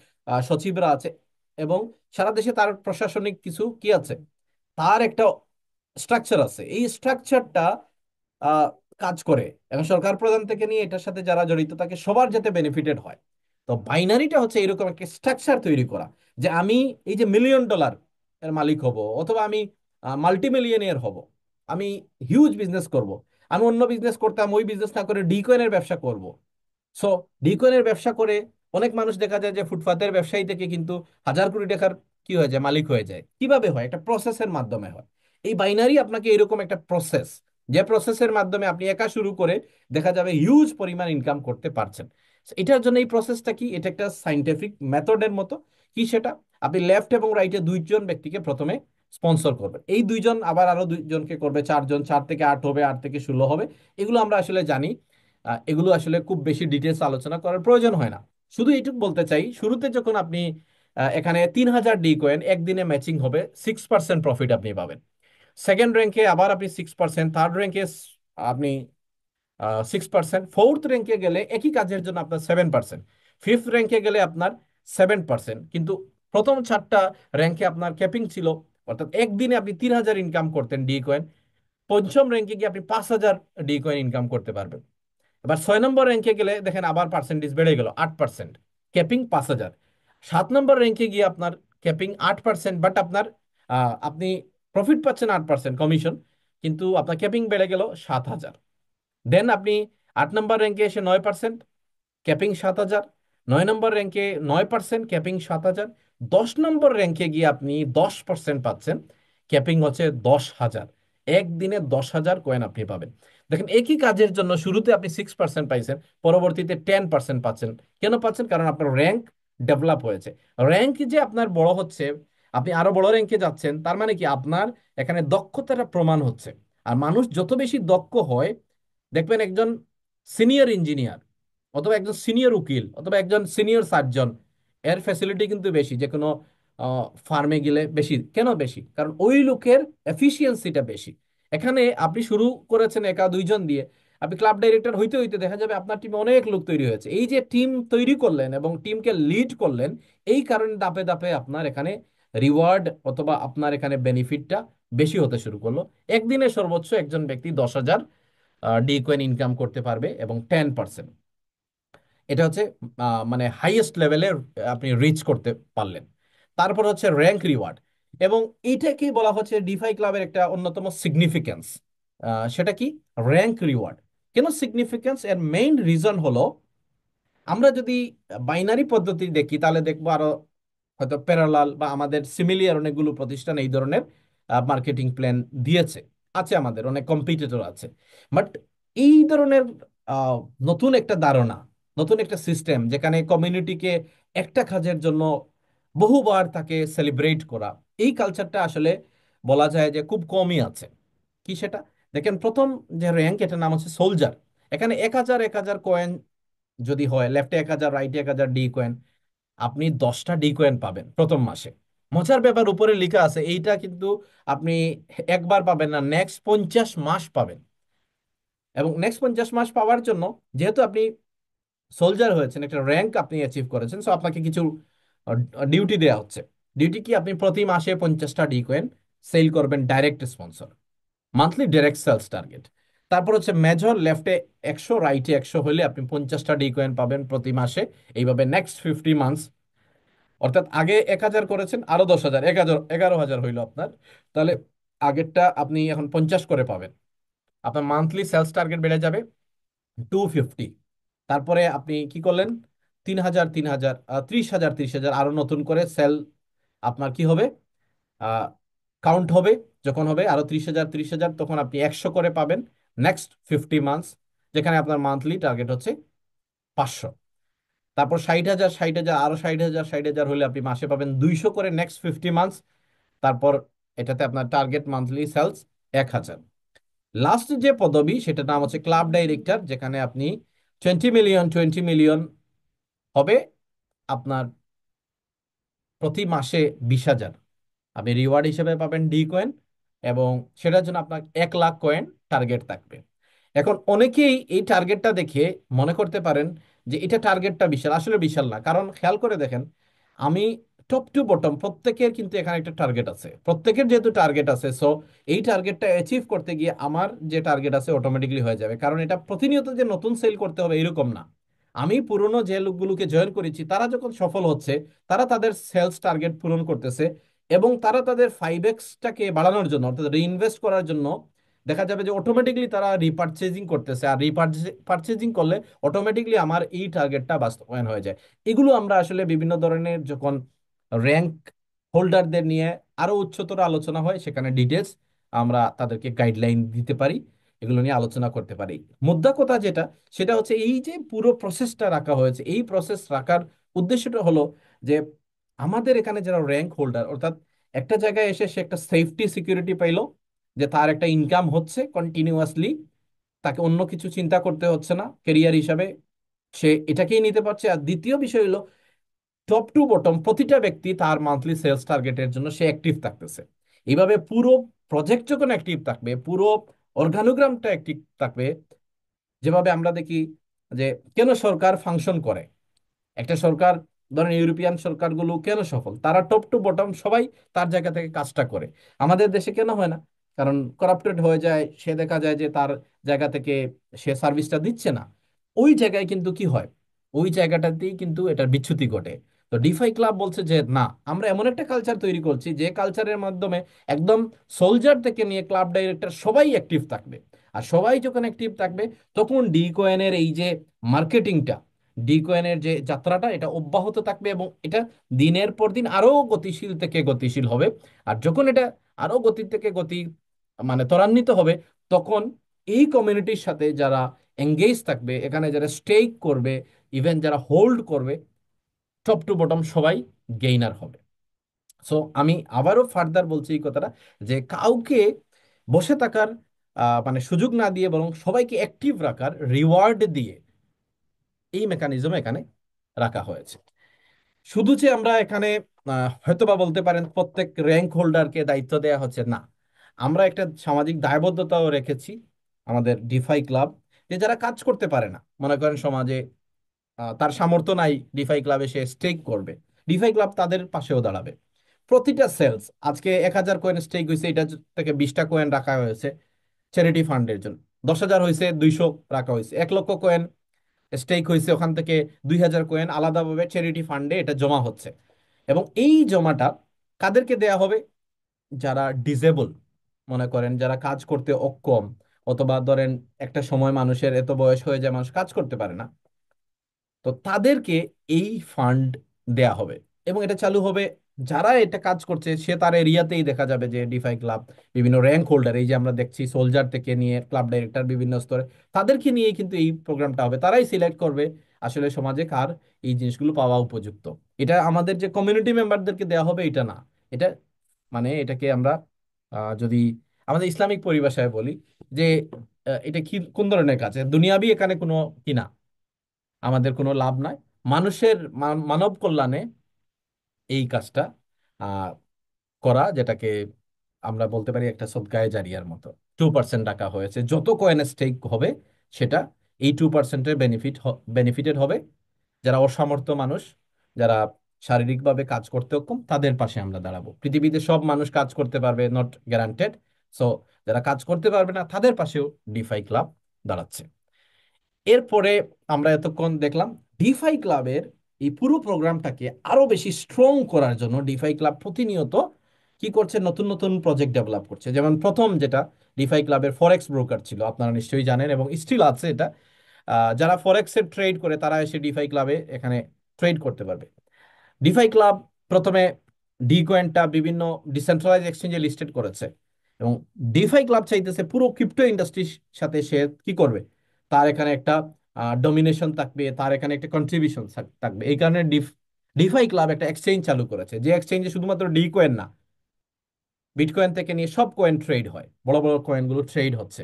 সচিবরা আছে, এবং সারা দেশে তার প্রশাসনিক কিছু কি আছে, তার একটা স্ট্রাকচার আছে। এই স্ট্রাকচারটা কাজ করে এবং সরকার প্রধান থেকে নিয়ে এটার সাথে যারা জড়িত থাকে সবার যাতে বেনিফিটেড হয়। তো বাইনারিটা হচ্ছে এরকম একটা স্ট্রাকচার তৈরি করা, যে আমি এই যে $1,000,000 এর মালিক হব, অথবা আমি মাল্টি মিলিয়নিয়ার হব, আমি হিউজ বিজনেস করব, আমি অন্য বিজনেস করতাম ওই বিজনেস না করে ডিকয়েনের ব্যবসা করব। সো ডিকয়েনের ব্যবসা করে অনেক মানুষ দেখা যায় যে ফুটপাতের ব্যবসায়ী থেকে কিন্তু হাজার কোটি টাকার কি হয়ে যায়, মালিক হয়ে যায়। কিভাবে হয়? একটা প্রসেসের মাধ্যমে হয়। এই বাইনারি আপনাকে এরকম একটা প্রসেস, যে প্রসেসের মাধ্যমে আপনি একা শুরু করে দেখা যাবে হিউজ পরিমাণ ইনকাম করতে পারছেন। So, এটার জন্য এই প্রসেসটা কি, এটা একটা সাইন্টিফিক মেথডের মতো। কি সেটা? আপনি লেফট এবং রাইটে দুইজন ব্যক্তিকে প্রথমে স্পন্সর করবেন, এই দুইজন আবার আরো দুইজনকে করবে, চারজন, 4 থেকে 8 হবে, 8 থেকে 16 হবে। এগুলো আমরা আসলে জানি। এগুলো আসলে খুব বেশি ডিটেলস আলোচনা করার প্রয়োজন হয় না। শুধু এইটুকু বলতে চাই, শুরুতে যখন আপনি এখানে 3,000 ডি কয়েন একদিনে ম্যাচিং হবে, 6% প্রফিট আপনি পাবেন। সেকেন্ড র্যাঙ্কে আবার আপনি 6%, থার্ড র্যাঙ্কে আপনি 6%, ফোর্থ র্যাঙ্কে গেলে একই কাজের জন্য আপনার 7%, ফিফথ র্যাঙ্কে গেলে আপনার 7%। কিন্তু প্রথম 4টা র্যাঙ্কে আপনার ক্যাপিং ছিল, অর্থাৎ একদিনে আপনি 3,000 ইনকাম করতেন ডি কয়েন। পঞ্চম র্যাঙ্কে গিয়ে আপনি 5,000 ডি কয়েন ইনকাম করতে পারবেন। এবার 6 নম্বর র্যাঙ্কে গেলে দেখেন আবার পার্সেন্টেজ বেড়ে গেল 8%, ক্যাপিং 5,000। 7 নম্বর র্যাঙ্কে গিয়ে আপনার ক্যাপিং 8%, বাট আপনার আপনি প্রফিট পাচ্ছেন 8% কমিশন, কিন্তু আপনার ক্যাপিং বেড়ে গেল 7,000। দেন আপনি 8 নম্বর র্যাঙ্কে এসে 9%, ক্যাপিং 7,000। 9 নম্বর র্যাঙ্কে 9%, ক্যাপিং 7,000। 10 নম্বর র্যাঙ্কে গিয়ে আপনি 10% পাচ্ছেন, ক্যাপিং হচ্ছে 10,000। একদিনে 10,000 কয়েন আপনি পাবেন। দেখেন একই কাজের জন্য শুরুতে আপনি 6% পাইছেন, পরবর্তীতে 10% পাচ্ছেন। কেন পাচ্ছেন? কারণ আপনার র্যাঙ্ক ডেভেলপ হয়েছে। র্যাঙ্ক যে আপনার বড় হচ্ছে, আপনি আরো বড় র্যাঙ্কে যাচ্ছেন, তার মানে কি আপনার এখানে দক্ষতাটা প্রমাণ হচ্ছে। আর মানুষ যত বেশি দক্ষ হয়, দেখবেন একজন সিনিয়র ইঞ্জিনিয়ার অথবা একজন সিনিয়র উকিল অথবা একজন সিনিয়র সার্জন, এর ফ্যাসিলিটি কিন্তু বেশি যে কোনো ফার্মে গেলে। বেশি কেন বেশি? কারণ ওই লোকের এফিসিয়েন্সিটা বেশি। এখানে আপনি শুরু করেছেন একা দুইজন দিয়ে, আপনি ক্লাব ডাইরেক্টর হইতে হইতে দেখা যাবে আপনার টিমে অনেক লোক তৈরি হয়েছে। এই যে টিম তৈরি করলেন এবং টিমকে লিড করলেন, এই কারণে ধাপে ধাপে আপনার এখানে রিওয়ার্ড অথবা আপনার এখানে বেনিফিটটা বেশি হতে শুরু করলো। একদিনে সর্বোচ্চ একজন ব্যক্তি 10,000 ডি কয়েন ইনকাম করতে পারবে, এবং 10%। এটা হচ্ছে মানে হাইয়েস্ট লেভেলে আপনি রিচ করতে পারলেন। তারপর হচ্ছে র্যাঙ্ক রিওয়ার্ড, এবং এইটাকেই বলা হচ্ছে ডিফাই ক্লাবের একটা অন্যতম সিগনিফিকেন্স। সেটা কি? Rank reward. কেন সিগনিফিকেন্স? এর মেইন রিজন হলো, আমরা যদি বাইনারি পদ্ধতি দেখি তাহলে দেখবো আরো হয়তো প্যারালাল বা আমাদের সিমিলিয়ার অনেকগুলো প্রতিষ্ঠান এই ধরনের মার্কেটিং প্ল্যান দিয়েছে, আছে, আমাদের অনেক কম্পিটিটর আছে। বাট এই ধরনের আহ, নতুন একটা ধারণা, নতুন একটা সিস্টেম যেখানে কমিউনিটিকে একটা কাজের জন্য বহুবার তাকে সেলিব্রেট করা, এই কালচারটা আসলে বলা যায় যে খুব কমই আছে। কি সেটা? দেখেন প্রথম যে র্যাঙ্ক, এটার নাম হচ্ছে সোলজার। এখানে 1,000 কয়েন যদি হয়, লেফটে 1,000, রাইটে 1,000 ডি কয়েন, আপনি 10টা ডি কয়েন পাবেন প্রথম মাসে। মজার ব্যাপার, উপরে লেখা আছে এইটা কিন্তু আপনি একবার পাবেন না, নেক্সট 50 মাস পাবেন। এবং নেক্সট 50 মাস পাওয়ার জন্য, যেহেতু আপনি সোলজার হয়েছেন, একটা র্যাঙ্ক আপনি অ্যাচিভ করেছেন, সো আপনাকে কিছু ডিউটি দেওয়া হচ্ছে। ডিউটি কি? আপনি প্রতি মাসে 50টা ডি কয়েন সেল করবেন, direct sponsor, monthly direct sales target. তারপর হচ্ছে মেজর, লেফটে 100, রাইটে 100 হলে আপনি 50টা ডি কয়েন পাবেন প্রতি মাসে। এইভাবে নেক্সট 50 মান্থস, অর্থাৎ আগে 1,000 করেছেন, আরো 10,000, 11,000 হইলো আপনার। তাহলে আগেরটা আপনি এখন 50 করে পাবেন। আপনার মান্থলি সেলস টার্গেট বেড়ে যাবে 250। তারপরে আপনি কি করলেন? 3,000, 3,000, 30,000, 30,000, আরো নতুন করে সেল আপনার কি হবে, কাউন্ট হবে। যখন হবে আরো 30,000, 30,000, তখন আপনি 100 করে পাবেন নেক্সট 50 মান্থস, যেখানে আপনার মান্থলি টার্গেট হচ্ছে 500। তারপর 60,000, 60,000, আরো 60,000, 60,000 হলে আপনি মাসে পাবেন 200 করে নেক্সট 50 মান্থস। তারপর এটাতে আপনার টার্গেট মান্থলি সেলস 1,000। লাস্ট যে পদবি সেটার নাম হচ্ছে ক্লাব ডাইরেক্টর, যেখানে আপনি 20 মিলিয়ন হবে আপনার প্রতি মাসে 20,000 আপনি রিওয়ার্ড হিসেবে পাবেন ডি কয়েন, এবং সেটার জন্য আপনার 1,00,000 কয়েন টার্গেট থাকবে। এখন অনেকেই এই টার্গেটটা দেখে মনে করতে পারেন যে এটা টার্গেটটা বিশাল, আসলে বিশাল না। কারণ খেয়াল করে দেখেন, আমি টপ টু বটম প্রত্যেকের কিন্তু এখানে একটা টার্গেট আছে, প্রত্যেকের যেহেতু টার্গেট আছে, সো এই টার্গেটটা অ্যাচিভ করতে গিয়ে আমার যে টার্গেট আছে অটোমেটিকলি হয়ে যাবে, কারণ এটা প্রতিনিয়ত যে নতুন সেল করতে হবে এরকম না। আমি পুরনো যে লোকগুলোকে জয়েন করেছি তারা যখন সফল হচ্ছে, তারা তাদের সেলস টার্গেট পূরণ করতেছে, এবং তারা তাদের 5x-টাকে বাড়ানোর জন্য অর্থাৎ রিইনভেস্ট করার জন্য দেখা যাবে যে অটোমেটিকলি তারা রিপারচেজিং করতেছে, আর রিপারচেজিং করলে অটোমেটিকলি আমার এই টার্গেটটা বাস্তবায়ন হয়ে যায়। এগুলো আমরা আসলে বিভিন্ন ধরনের যখন র্যাঙ্ক হোল্ডারদের নিয়ে আরো উচ্চতর আলোচনা হয়, সেখানে ডিটেলস আমরা তাদেরকে গাইডলাইন দিতে পারি, এগুলো নিয়ে আলোচনা করতে পারি। মুদ্রা কথা যেটা, সেটা হচ্ছে এই যে পুরো প্রসেসটা রাখা হয়েছে, এই প্রসেস রাখার উদ্দেশ্যটা হলো যে আমাদের এখানে যারা র্যাঙ্ক হোল্ডার, অর্থাৎ একটা জায়গায় এসে সে একটা সেফটি সিকিউরিটি পাইলো, যে তার একটা ইনকাম হচ্ছে কন্টিনিউয়াসলি, তাকে অন্য কিছু চিন্তা করতে হচ্ছে না ক্যারিয়ার হিসাবে, সে এটাকেই নিতে পারছে। আর দ্বিতীয় বিষয় হলো টপ টু বটম প্রতিটা ব্যক্তি তার মান্থলি সেলস টার্গেটের জন্য সে অ্যাক্টিভ থাকতেছে। এইভাবে পুরো প্রজেক্ট যখন অ্যাক্টিভ থাকবে, পুরো অর্গানোগ্রামটা অ্যাক্টিভ থাকবে, যেভাবে আমরা দেখি যে কেন সরকার ফাংশন করে, একটা সরকার, ধরেন ইউরোপিয়ান সরকারগুলো কেন সফল, তারা টপ টু বটম সবাই তার জায়গা থেকে কাজটা করে। আমাদের দেশে কেন হয় না? কারণ করাপ্টেড হয়ে যায়, সে দেখা যায় যে তার জায়গা থেকে সে সার্ভিসটা দিচ্ছে না। ওই জায়গায় কিন্তু কি হয়, ওই জায়গাটাতেই কিন্তু এটার বিচ্যুতি ঘটে। তো ডিফাই ক্লাব বলছে যে না, আমরা এমন একটা কালচার তৈরি করছি যে কালচারের মাধ্যমে একদম সোলজার থেকে নিয়ে ক্লাব ডাইরেক্টর সবাই অ্যাক্টিভ থাকবে। আর সবাই যখন অ্যাক্টিভ থাকবে, তখন ডি কয়েনের এই যে মার্কেটিংটা, ডিকয়েনের যে যাত্রাটা, এটা অব্যাহত থাকবে, এবং এটা দিনের পর দিন আরো গতিশীল থেকে গতিশীল হবে। আর যখন এটা আরো গতি থেকে গতি মানে ত্বরান্বিত হবে, তখন এই কমিউনিটির সাথে যারা এঙ্গেজ থাকবে, এখানে যারা স্টেক করবে, ইভেন যারা হোল্ড করবে, টপ টু বটম সবাই গেইনার হবে। সো আমি আবারও ফার্দার বলছি এই কথাটা, যে কাউকে বসে থাকার মানে সুযোগ না দিয়ে, বরং সবাইকে অ্যাক্টিভ রাখার রিওয়ার্ড দিয়ে এই মেকানিজম এখানে রাখা হয়েছে। শুধু যে আমরা এখানে হয়তোবা বলতে পারেন প্রত্যেক র্যাঙ্ক হোল্ডারকে দায়িত্ব দেওয়া হচ্ছে, না, আমরা একটা সামাজিক দায়বদ্ধতাও রেখেছি আমাদের ডিফাই ক্লাব, যে যারা কাজ করতে পারে না, মনে করেন সমাজে তার সামর্থ্য নাই ডিফাই ক্লাবে সে স্টেক করবে, ডিফাই ক্লাব তাদের পাশেও দাঁড়াবে। প্রতিটা সেলস, আজকে 1,000 কয়েন স্টেক হয়েছে, এটা থেকে 20টা কয়েন রাখা হয়েছে চ্যারিটি ফান্ডের জন্য, 10,000 হয়েছে 200 রাখা হয়েছে, 1 লক্ষ কয়েন স্টেক হয়েছে, ওখান থেকে 2,000 কয়েন আলাদাভাবে চ্যারিটি ফান্ডে এটা জমা হচ্ছে। এবং এই জমাটা কাদেরকে দেয়া হবে? যারা ডিসেবল, মনে করেন যারা কাজ করতে অক্ষম, অথবা ধরেন একটা সময় মানুষের এত বয়স হয়ে যায় মানুষ কাজ করতে পারে না, তো তাদেরকে এই ফান্ড দেয়া হবে। এবং এটা চালু হবে, যারা এটা কাজ করছে সে তার এরিয়াতেই দেখা যাবে যে ডিফাই ক্লাব বিভিন্ন র্যাঙ্ক হোল্ডার, এই যে আমরা দেখছি সোলজার থেকে নিয়ে ক্লাব ডাইরেক্টর বিভিন্ন স্তরে, তাদেরকে নিয়ে কিন্তু এই প্রোগ্রামটা হবে, তারাই সিলেক্ট করবে আসলে সমাজে কার এই জিনিসগুলো পাওয়া উপযুক্ত। এটা আমাদের যে কমিউনিটি মেম্বারদেরকে দেওয়া হবে এটা না, এটা মানে এটাকে আমরা যদি আমাদের ইসলামিক পরিভাষায় বলি যে এটা কি কোন ধরনের কাজ, দুনিয়াবি এখানে কোনো কি না, আমাদের কোনো লাভ নাই, মানুষের মানব কল্যাণে এই কাজটা আহ, করা, যেটাকে আমরা বলতে পারি একটা সদকায়ে জারিয়ার মতো। 2% রাখা হয়েছে, যত কয়েন স্টেক হবে সেটা এই 2%-এর বেনিফিটেড হবে। যারা অসামর্থ্য মানুষ, যারা শারীরিকভাবে কাজ করতে অক্ষম, তাদের পাশে আমরা দাঁড়াবো। পৃথিবীতে সব মানুষ কাজ করতে পারবে, নট গ্যারান্টেড। সো যারা কাজ করতে পারবে না তাদের পাশেও ডিফাই ক্লাব দাঁড়াচ্ছে। এরপরে আমরা এতক্ষণ দেখলাম ডিফাই ক্লাবের এই পুরো প্রোগ্রামটাকে আরো বেশি স্ট্রং করার জন্য ডিফাই ক্লাব প্রতিনিয়ত কি করছে, নতুন নতুন প্রজেক্ট ডেভেলপ করছে। যেমন প্রথম যেটা, ডিফাই ক্লাবের ফরেক্স ব্রোকার ছিল, আপনারা নিশ্চয়ই জানেন, এবং স্টিল আছে এটা। যারা ফরেক্সের ট্রেড করে তারা এসে ডিফাই ক্লাবে এখানে ট্রেড করতে পারবে। ডিফাই ক্লাব প্রথমে ডি কয়েনটা বিভিন্ন ডিসেন্ট্রালাইজ এক্সচেঞ্জে লিস্টেড করেছে, এবং ডিফাই ক্লাব চাইতেছে পুরো ক্রিপ্টো ইন্ডাস্ট্রির সাথে সে কি করবে, তার এখানে একটা ডমিনেশন থাকবে, তার এখানে একটা কন্ট্রিবিউশন থাকবে। এই কারণে ডিফাই ক্লাব একটা এক্সচেঞ্জ চালু করেছে, যে এক্সচেঞ্জে শুধুমাত্র ডি কয়েন না, বিটকয়েন থেকে নিয়ে সব কয়েন ট্রেড হয়, বড় বড় কয়েনগুলো ট্রেড হচ্ছে।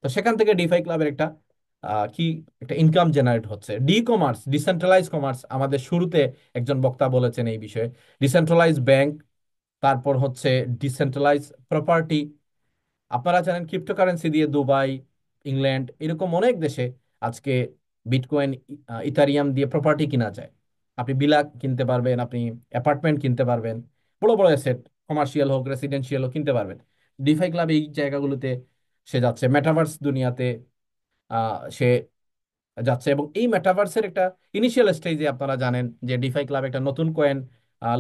তো সেখান থেকে ডিফাই ক্লাবের একটা কি একটা ইনকাম জেনারেট হচ্ছে। ডি কমার্স, ডিসেন্ট্রালাইজ কমার্স, আমাদের শুরুতে একজন বক্তা বলেছেন এই বিষয়ে, ডিসেন্ট্রালাইজ ব্যাংক, তারপর হচ্ছে ডিসেন্ট্রালাইজ প্রপার্টি। আপনারা জানেন ক্রিপ্টোকারেন্সি দিয়ে দুবাই, ইংল্যান্ড, এরকম অনেক দেশে আজকে বিটকয়েন, ইথারিয়াম দিয়ে প্রপার্টি কিনা যায়। আপনি বিলা কিনতে পারবেন, আপনি অ্যাপার্টমেন্ট কিনতে পারবেন, বড় বড় অ্যাসেট, কমার্শিয়াল হোক রেসিডেন্সিয়াল হোক কিনতে পারবেন। ডিফাই ক্লাব এই জায়গাগুলোতে সে যাচ্ছে, মেটাভার্স দুনিয়াতে সে যাচ্ছে। এবং এই মেটাভার্সের একটা ইনিশিয়াল স্টেজে আপনারা জানেন যে ডিফাই ক্লাব একটা নতুন কয়েন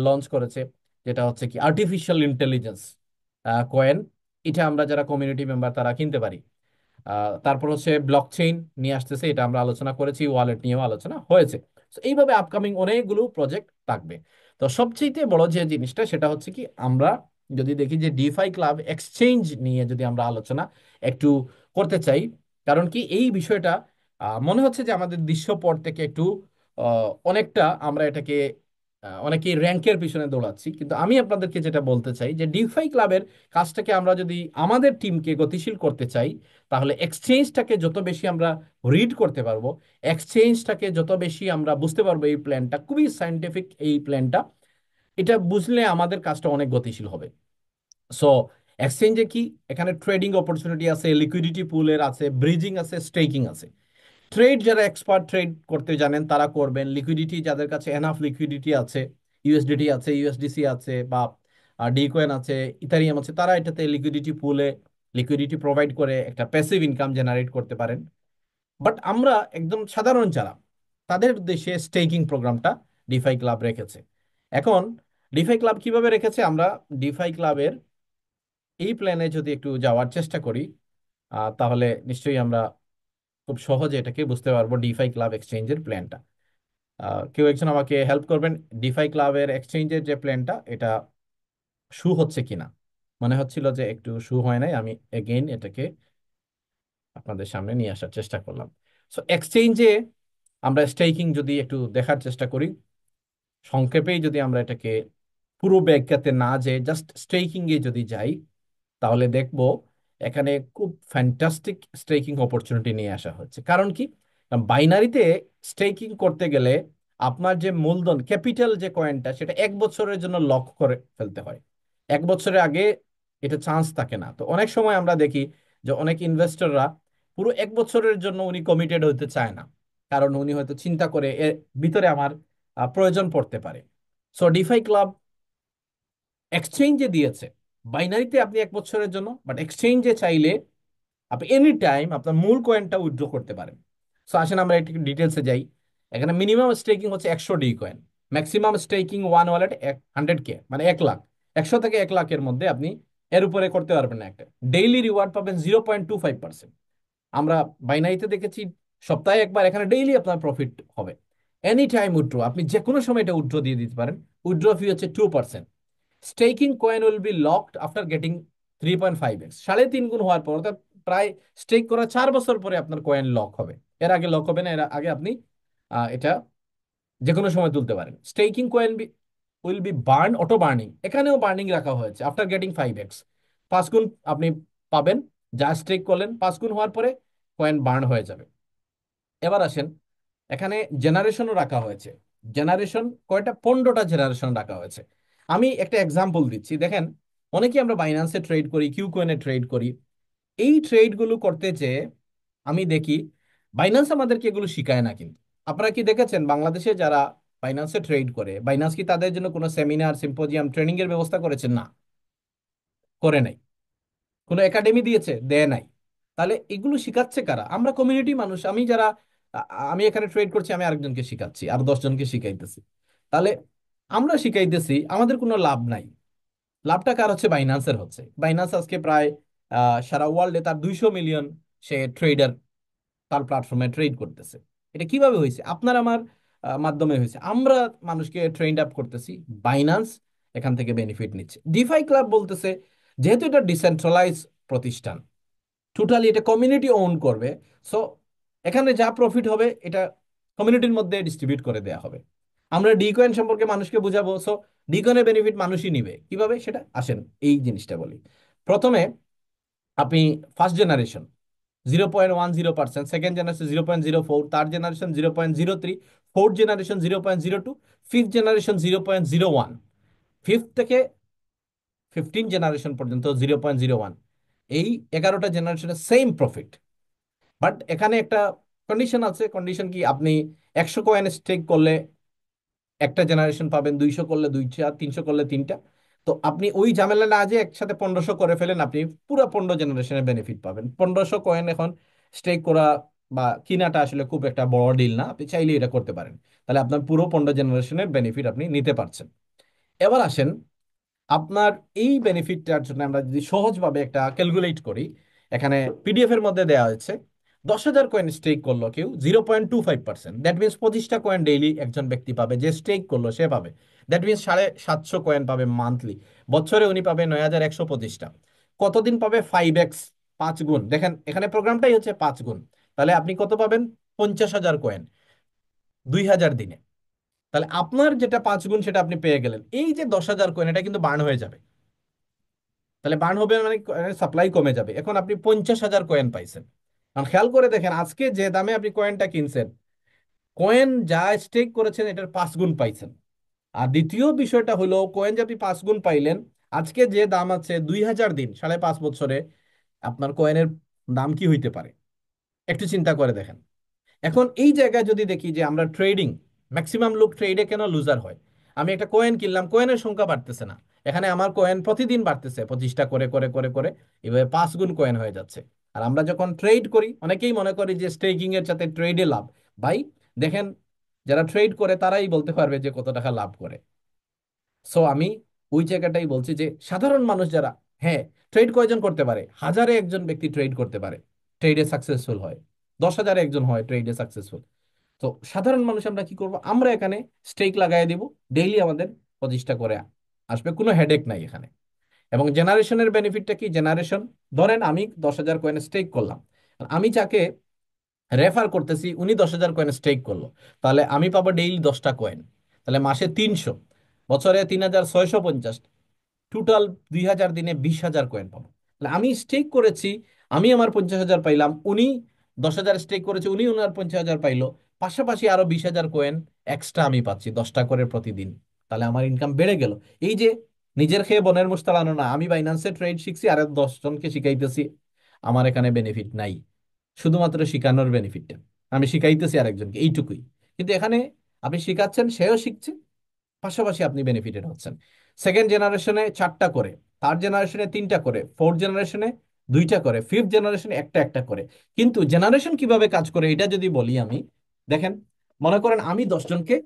লঞ্চ করেছে, যেটা হচ্ছে কি আর্টিফিশিয়াল ইন্টেলিজেন্স কয়েন। এটা আমরা যারা কমিউনিটি মেম্বার তারা কিনতে পারি। তারপর হচ্ছে ব্লকচেইন নিয়ে আসতেছে, এটা আমরা আলোচনা করেছি, ওয়ালেট নিয়েও আলোচনা হয়েছে। তো এইভাবে আপকামিং অনেকগুলো প্রজেক্ট থাকবে। তো সবচেয়ে বড় যে জিনিসটা সেটা হচ্ছে কি, আমরা যদি দেখি যে ডিফাই ক্লাব এক্সচেঞ্জ নিয়ে যদি আমরা আলোচনা একটু করতে চাই। কারণ কি এই বিষয়টা মনে হচ্ছে যে আমাদের দৃশ্যপট থেকে একটু অনেকটা আমরা এটাকে অনেকেই র্যাঙ্কের পিছনে দৌড়াচ্ছি, কিন্তু আমি আপনাদেরকে যেটা বলতে চাই যে ডিফাই ক্লাবের কাজটাকে আমরা যদি আমাদের টিমকে গতিশীল করতে চাই, তাহলে এক্সচেঞ্জটাকে যত বেশি আমরা রিড করতে পারবো, এক্সচেঞ্জটাকে যত বেশি আমরা বুঝতে পারবো, এই প্ল্যানটা খুবই সাইন্টিফিক, এই প্ল্যানটা এটা বুঝলে আমাদের কাজটা অনেক গতিশীল হবে। সো এক্সচেঞ্জে কি, এখানে ট্রেডিং অপরচুনিটি আছে, লিকুইডিটি পুলের আছে, ব্রিজিং আছে, স্টেকিং আছে। ট্রেড যারা এক্সপার্ট ট্রেড করতে জানেন তারা করবেন, লিকুইডিটি যাদের কাছে এনাফ লিকুইডিটি আছে, ইউএসডিটি আছে, ইউএসডিসি আছে, বা ডিকয়েন আছে, ইথারিয়াম আছে, তারা এটাতে লিকুইডিটি পুলে লিকুইডিটি প্রোভাইড করে একটা প্যাসিভ ইনকাম জেনারেট করতে পারেন। বাট আমরা একদম সাধারণ যারা, তাদের উদ্দেশ্যে স্টেকিং প্রোগ্রামটা ডিফাই ক্লাব রেখেছে। এখন ডিফাই ক্লাব কিভাবে রেখেছে, আমরা ডিফাই ক্লাবের এই প্ল্যানে যদি একটু যাওয়ার চেষ্টা করি, তাহলে নিশ্চয়ই আমরা খুব সহজে এটাকে বুঝতে পারবো ডিফাই ক্লাব এক্সচেঞ্জের প্ল্যানটা। কেউ একজন আমাকে হেল্প করবেন, ডিফাই ক্লাবের এক্সচেঞ্জের যে প্ল্যানটা এটা শু হচ্ছে কিনা। মনে হচ্ছিল যে একটু শু হয় নাই, আমি এগেইন এটাকে আপনাদের সামনে নিয়ে আসার চেষ্টা করলাম। সো এক্সচেঞ্জে আমরা স্টেকিং যদি একটু দেখার চেষ্টা করি, সংক্ষেপেই যদি আমরা এটাকে পুরো ব্যাখ্যাতে না যে জাস্ট স্টেকিং এ যদি যাই, তাহলে দেখব এখানে খুব ফ্যান্টাস্টিক স্টেকিং অপরচুনিটি নিয়ে আসা হচ্ছে। কারণ কি, বাইনারিতে স্টেকিং করতে গেলে আপনার যে মূলধন ক্যাপিটাল যে কয়েনটা সেটা 1 বছরের জন্য লক করে ফেলতে হয়। 1 বছরের আগে এটা চান্স থাকে না। তো অনেক সময় আমরা দেখি যে অনেক ইনভেস্টররা পুরো 1 বছরের জন্য উনি কমিটেড হতে চায় না, কারণ উনি হয়তো চিন্তা করে এর ভিতরে আমার প্রয়োজন পড়তে পারে। সো ডিফাই ক্লাব এক্সচেঞ্জে দিয়েছে, বাইনারিতে আপনি 1 বছরের জন্য, বাট এক্সচেঞ্জে চাইলে আপনি এনি টাইম আপনার মূল কয়েনটা উইথড্র করতে পারেন। সো আসেন আমরা একটু ডিটেলসে যাই। এখানে মিনিমাম স্টেকিং হচ্ছে 100 D coin, maximum staking one wallet 100K, মানে 1 লাখ। 100 থেকে 1 লাখের মধ্যে আপনি এর উপরে করতে পারবেন না। একটা ডেইলি রিওয়ার্ড পাবেন 0.25%। আমরা বাইনারিতে দেখেছি সপ্তাহে একবার, এখানে ডেইলি আপনার প্রফিট হবে। এনি টাইম উইথড্র, আপনি যে কোনো সময় এটা উইথড্র দিয়ে দিতে পারেন। উইথড্র ফি হচ্ছে 2%। Staking coin will B locked after getting 3.5x, 3.5 গুণ হওয়ার পর, অর্থাৎ প্রায় স্টেক করা 4 বছর পরে আপনার কয়েন লক হবে। এর আগে লক হবে না, এর আগে আপনি এটা যে কোনো সময় তুলতে পারেন। Staking coin will be burn, auto burning, এখানেও বার্নিং রাখা হয়েছে আফটার গেটিং 5x। 5 গুণ আপনি পাবেন, যা স্টেক করলেন 5 গুণ হওয়ার পরে কয়েন বার্ন হয়ে যাবে। এবার আসেন, এখানে জেনারেশনও রাখা হয়েছে। জেনারেশন কয়টা, 15টা জেনারেশন রাখা হয়েছে। আমি একটা এক্সাম্পল দিচ্ছি, দেখেন অনেকে আমরা বাইন্যান্সে ট্রেড করি, কিউ কয়েনে ট্রেড করি। এই ট্রেডগুলো করতে যে আমি দেখি বাইন্যান্স আমাদেরকে এগুলো শিখায় না। কিন্তু আপনারা কি দেখেছেন বাংলাদেশে যারা বাইন্যান্সে ট্রেড করে, বাইন্যান্স কি তাদের জন্য কোনো সেমিনার, সিম্পোজিয়াম, ট্রেনিং এর ব্যবস্থা করেছে? না, করে নাই। কোনো একাডেমি দিয়েছে? দেয় নাই। তাহলে এগুলো শিখাচ্ছে কারা? আমরা কমিউনিটি মানুষ। আমি যারা আমি এখানে ট্রেড করছি, আমি আরেকজনকে শিখাচ্ছি, আর 10 জনকে শিখাইতেছি। তাহলে আমরা শিখাইতেছি, আমাদের কোনো লাভ নাই। লাভটা কার হচ্ছে? বাইন্যান্সের হচ্ছে। বাইন্যান্স আজকে প্রায় সারা ওয়ার্ল্ডে তার 200 মিলিয়ন সে ট্রেডার তার প্ল্যাটফর্মে ট্রেড করতেছে। এটা কিভাবে হয়েছে? আপনার আমার মাধ্যমে হয়েছে। আমরা মানুষকে ট্রেন্ড আপ করতেছি, বাইন্যান্স এখান থেকে বেনিফিট নিচ্ছে। ডিফাই ক্লাব বলতেছে যেহেতু এটা ডিসেন্ট্রালাইজ প্রতিষ্ঠান, টোটালি এটা কমিউনিটি ওন করবে। সো এখানে যা প্রফিট হবে এটা কমিউনিটির মধ্যে ডিস্ট্রিবিউট করে দেওয়া হবে। আমরা ডিকয়েন সম্পর্কে মানুষকে বুঝাবো। সো ডিকয়েনের বেনিফিট মানুষই নিবে। কিভাবে সেটা আসেন এই জিনিসটা বলি। প্রথমে আপনি first generation 0.10%, second generation 0.04, third generation 0.03, fourth generation 0.02, fifth generation 0.01, fifth থেকে 15 জেনারেশন পর্যন্ত 0.01। এই 11টা জেনারেশনের সেম প্রফিট। বাট এখানে একটা কন্ডিশন আছে। কন্ডিশন কি, আপনি 100 কয়েন স্টেক করলে একটা জেনারেশন পাবেন, 200 করলে দুইটা, 300 করলে তিনটা। তো আপনি ওই ঝামেলা না যে একসাথে 1500 করে ফেলেন, আপনি পুরো 15 জেনারেশনের বেনিফিট পাবেন। 1500 কয়েন এখন স্টেক করা বা কিনাটা আসলে খুব একটা বড় ডিল না, আপনি চাইলে এটা করতে পারেন। তাহলে আপনার পুরো 15 জেনারেশনের বেনিফিট আপনি নিতে পারছেন। এবার আসেন, আপনার এই বেনিফিটটার জন্য আমরা যদি সহজভাবে একটা ক্যালকুলেট করি, এখানে পিডিএফ এর মধ্যে দেওয়া হয়েছে 10,000 কয়েন স্টেক করলো কেউ, 0.25%, দ্যাট মিনস 25টা কয়েন ডেইলি একজন ব্যক্তি পাবে, যে স্টেক করলো সে পাবে। দ্যাট মিনস 750 কয়েন পাবে মান্থলি। বছরে উনি পাবে 9,125টা। কতদিন পাবে? 5x, 5 গুণ। দেখেন এখানে প্রোগ্রামটাই হচ্ছে 5 গুণ। তাহলে আপনি কত পাবেন? 50,000 কয়েন 2,000 দিনে। তাহলে আপনার যেটা 5 গুণ সেটা আপনি পেয়ে গেলেন। এই যে 10,000 কয়েন, এটা কিন্তু বার্ন হয়ে যাবে। তাহলে বার্ন হবে মানে সাপ্লাই কমে যাবে। এখন আপনি 50,000 কয়েন পাইছেন। কারণ খেয়াল করে দেখেন, আজকে যে দামে আপনি কয়েনটা কিনছেন, কয়েন যা স্টেক করেছেন এটার 5 গুণ পাইছেন। আর দ্বিতীয় বিষয়টা হলো, কয়েন যে আপনি 5 গুণ পাইলেন, আজকে যে দাম আছে 2,000 দিন, 5.5 বছরে আপনার কয়েনের দাম কি হইতে পারে একটু চিন্তা করে দেখেন। এখন এই জায়গায় যদি দেখি যে আমরা ট্রেডিং, ম্যাক্সিমাম লোক ট্রেডে কেন লুজার হয়? আমি একটা কয়েন কিনলাম, কয়েনের সংখ্যা বাড়তেছে না। এখানে আমার কয়েন প্রতিদিন বাড়তেছে, 25টা করে করে করে করে এভাবে 5 গুণ কয়েন হয়ে যাচ্ছে। আর আমরা যখন ট্রেড করি, অনেকেই মনে করি যে স্টেকিং এর সাথে ট্রেডে লাভ। ভাই দেখেন, যারা ট্রেড করে তারাই বলতে পারবে যে কত টাকা লাভ করে। সো আমি ওই জায়গাটাই বলছি যে সাধারণ মানুষ যারা, হ্যাঁ, ট্রেড কয়জন করতে পারে? হাজারে একজন ব্যক্তি ট্রেড করতে পারে, ট্রেডে সাকসেসফুল হয়। 10,000 একজন হয় ট্রেডে সাকসেসফুল। তো সাধারণ মানুষ আমরা কি করব? আমরা এখানে স্টেক লাগাই দিব, ডেইলি আমাদের 25টা করে আসবে, কোনো হেডেক নাই এখানে। এবং জেনারেশনের বেনিফিটটা কি? জেনারেশন, ধরেন আমি 10,000 কয়েন স্টেক করলাম, আর আমি যাকে রেফার করতেছি উনি 10,000 কয়েন স্টেক করলো, তাহলে আমি পাবো ডেইলি 10টা কয়েন। তাহলে মাসে 300, বছরে 3,650, টোটাল 2,000 দিনে 20,000 কয়েন পাবো। তাহলে আমি স্টেক করেছি, আমি আমার 50,000 পাইলাম, উনি 10,000 স্টেক করেছে, উনি ওনার 50,000 পাইলো। পাশাপাশি আরো 20,000 কয়েন এক্সট্রা আমি পাচ্ছি 10টা করে প্রতিদিন। তাহলে আমার ইনকাম বেড়ে গেল। এই যে নিজের খেয়ে বনের মোষ তাড়ানো না, আমি বাইন্যান্সে ট্রেড শিখছি আর 10 জনকে শিখাইতেছি, আমার এখানে বেনিফিট নাই, শুধুমাত্র শিখানোর বেনিফিটটা আমি শিখাইতেছি আরেকজনকে, এইটুকুই। কিন্তু এখানে আপনি শিখাচ্ছেন, সেও শিখছে, পাশাপাশি আপনি বেনিফিটেড হচ্ছেন। সেকেন্ড জেনারেশনে 4টা করে, থার্ড জেনারেশনে 3টা করে, ফোর্থ জেনারেশনে 2টা করে, ফিফথ জেনারেশনে একটা একটা করে। কিন্তু জেনারেশন কিভাবে কাজ করে এটা যদি বলি আমি, দেখেন, মনে করেন আমি 10 জনকে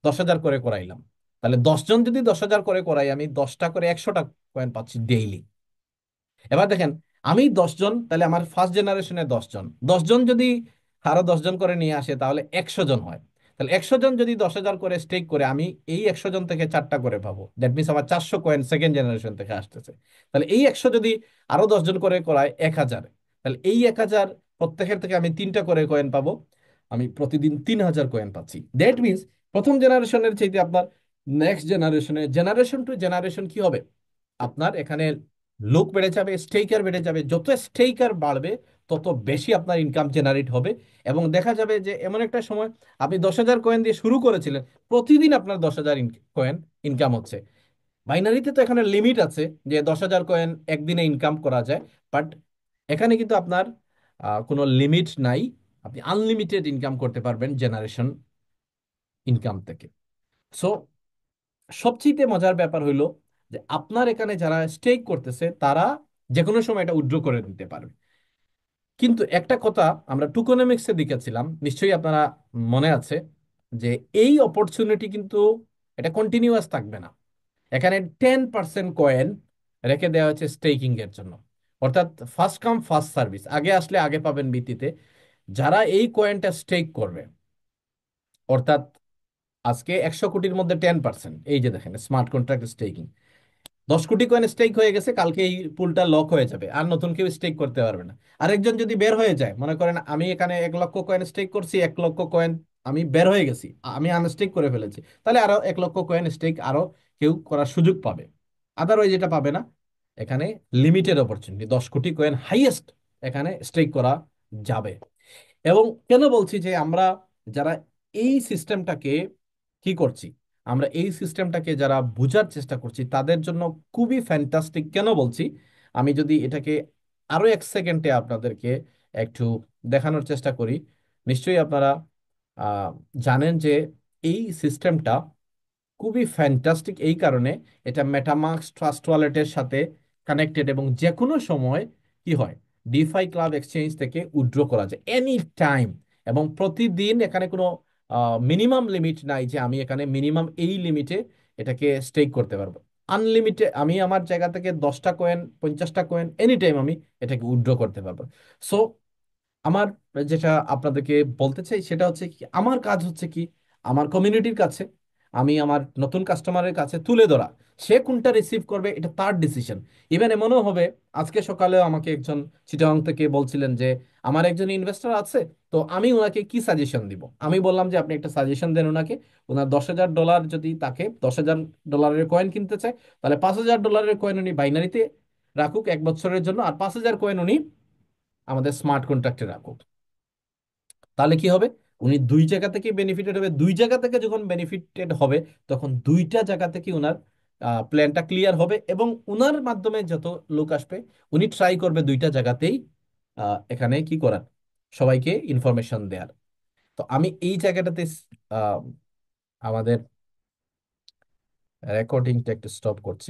10,000 করে করাইলাম। তাহলে 10 জন যদি 10,000 করে করাই, আমি 10টা করে 100টা কয়েন পাচ্ছি ডেইলি। এবার দেখেন, আমি 10 জন, তাহলে আমার ফার্স্ট জেনারেশনে 10 জন, 10 জন যদি আরো 10 জন করে নিয়ে আসে তাহলে 100 জন হয়। তাহলে 100 জন যদি 10,000 করে স্টেক করে, আমি এই 100 জন থেকে 4টা করে পাবো, দ্যাট মিনস আমার 400 কয়েন সেকেন্ড জেনারেশন থেকে আসতেছে। তাহলে এই 100 যদি আরো 10 জন করে করায় 1,000, তাহলে এই 1,000 প্রত্যেকের থেকে আমি 3টা করে কয়েন পাবো, আমি প্রতিদিন 3,000 কয়েন পাচ্ছি। দ্যাট মিনস প্রথম জেনারেশনের চাইতে আপনার নেক্সট জেনারেশনে, জেনারেশন টু জেনারেশন কি হবে, আপনার এখানে লোক বেড়ে যাবে, স্টেকার বেড়ে যাবে। যত স্টেকার বাড়বে তত বেশি আপনার ইনকাম জেনারেট হবে। এবং দেখা যাবে যে এমন একটা সময়, আপনি 10,000 কয়েন দিয়ে শুরু করেছিলেন, প্রতিদিন আপনার 10,000 কয়েন ইনকাম হচ্ছে। বাইনারিতে তো এখানে লিমিট আছে যে 10,000 কয়েন একদিনে ইনকাম করা যায়, বাট এখানে কিন্তু আপনার কোনো লিমিট নাই। আপনি আনলিমিটেড ইনকাম করতে পারবেন জেনারেশন ইনকাম থেকে। সো সবচেয়ে মজার ব্যাপার হইলো যে আপনার এখানে যারা স্টেক করতেছে তারা যে কোনো সময় এটা উইথড্র করে দিতে পারবে। কিন্তু একটা কথা আমরা টুকোনমিক্সে দেখেছিলাম, নিশ্চয়ই আপনারা মনে আছে, যে এই অপরচুনিটি কিন্তু এটা কন্টিনিউয়াস থাকবে না। এখানে 10% কয়েন রেখে দেওয়া হচ্ছে স্টেকিং এর জন্য। অর্থাৎ ফার্স্ট কাম ফার্স্ট সার্ভিস, আগে আসলে আগে পাবেন ভিত্তিতে যারা এই কয়েনটা স্টেক করবে। অর্থাৎ আজকে 100 কোটির মধ্যে 10%, এই যে দেখেন স্মার্ট কন্ট্রাক্ট স্টেকিং, 10 কোটি কয়েন স্টেক হয়ে গেছে, কালকে এই পুলটা লক হয়ে যাবে, আর নতুন কেউ স্টেক করতে পারবে না। আরেকজন যদি বের হয়ে যায়, মনে করেন আমি এখানে 1 লক্ষ কয়েন স্টেক করছি, 1 লক্ষ কয়েন আমি বের হয়ে গেছি, আমি আনস্টেক করে ফেলেছি, তাহলে আরো 1 লক্ষ কয়েন স্টেক আরো কেউ করার সুযোগ পাবে। আদারওয়াইজ এটা পাবে না। এখানে লিমিটেড অপরচুনিটি, 10 কোটি কয়েন হাইয়েস্ট এখানে স্টেক করা যাবে। এবং কেন বলছি যে আমরা যারা এই সিস্টেমটাকে কি করছি, আমরা এই সিস্টেমটাকে যারা বোঝার চেষ্টা করছি তাদের জন্য খুবই ফ্যান্টাস্টিক কেন বলছি, আমি যদি এটাকে আরো 1 সেকেন্ডে আপনাদেরকে একটু দেখানোর চেষ্টা করি। নিশ্চয়ই আপনারা আহ, জানেন যে এই সিস্টেমটা খুবই ফ্যান্টাস্টিক এই কারণে, এটা মেটামাস্ক ট্রাস্ট ওয়ালেটের সাথে কানেক্টেড এবং যে কোনো সময় কি হয়, ডিফাই ক্লাব এক্সচেঞ্জ থেকে উইথড্র করা যায় এনি টাইম। এবং প্রতিদিন এখানে কোনো মিনিমাম লিমিট নাই যে আমি এখানে মিনিমাম এই লিমিটে এটাকে স্টেক করতে পারবো। আনলিমিটেড, আমি আমার জায়গা থেকে 10টা কয়েন 50টা কয়েন এনি টাইম আমি এটাকে উইথড্র করতে পারবো। সো আমার যেটা আপনাদেরকে বলতে চাই সেটা হচ্ছে কি, আমার কাজ হচ্ছে কি, আমার কমিউনিটির কাছে আমি আমার নতুন কাস্টমারের কাছে তুলে ধরা, সে কোনটা রিসিভ করবে এটা তার ডিসিশন। ইভেন এমনও হবে, আজকে সকালেও আমাকে একজন চিটাগাং থেকে বলছিলেন যে আমার একজন ইনভেস্টর আছে, তো আমি ওনাকে কি সাজেশন দিব। আমি বললাম যে আপনি একটা সাজেশন দেন ওনাকে। ওনার $10,000 যদি তাকে $10,000 কয়েন কিনতে চায়, তাহলে $5,000 কয়েন উনি বাইনারিতে রাখুক 1 বছরের জন্য, আর 5,000 কয়েন উনি আমাদের স্মার্ট কন্ট্রাক্টে রাখুক। তাহলে কি হবে, উনি দুই জায়গা থেকে বেনিফিটেড হবে। দুই জায়গা থেকে যখন বেনিফিটেড হবে, তখন দুইটা জায়গা থেকে উনার প্ল্যানটা ক্লিয়ার হবে, এবং উনার মাধ্যমে যত লোক আসবে উনি ট্রাই করবে দুইটা জায়গাতেই এখানে কি করার, সবাইকে ইনফরমেশন দেওয়ার। তো আমি এই জায়গাটাতে আহ, আমাদের রেকর্ডিংটা একটু স্টপ করছি।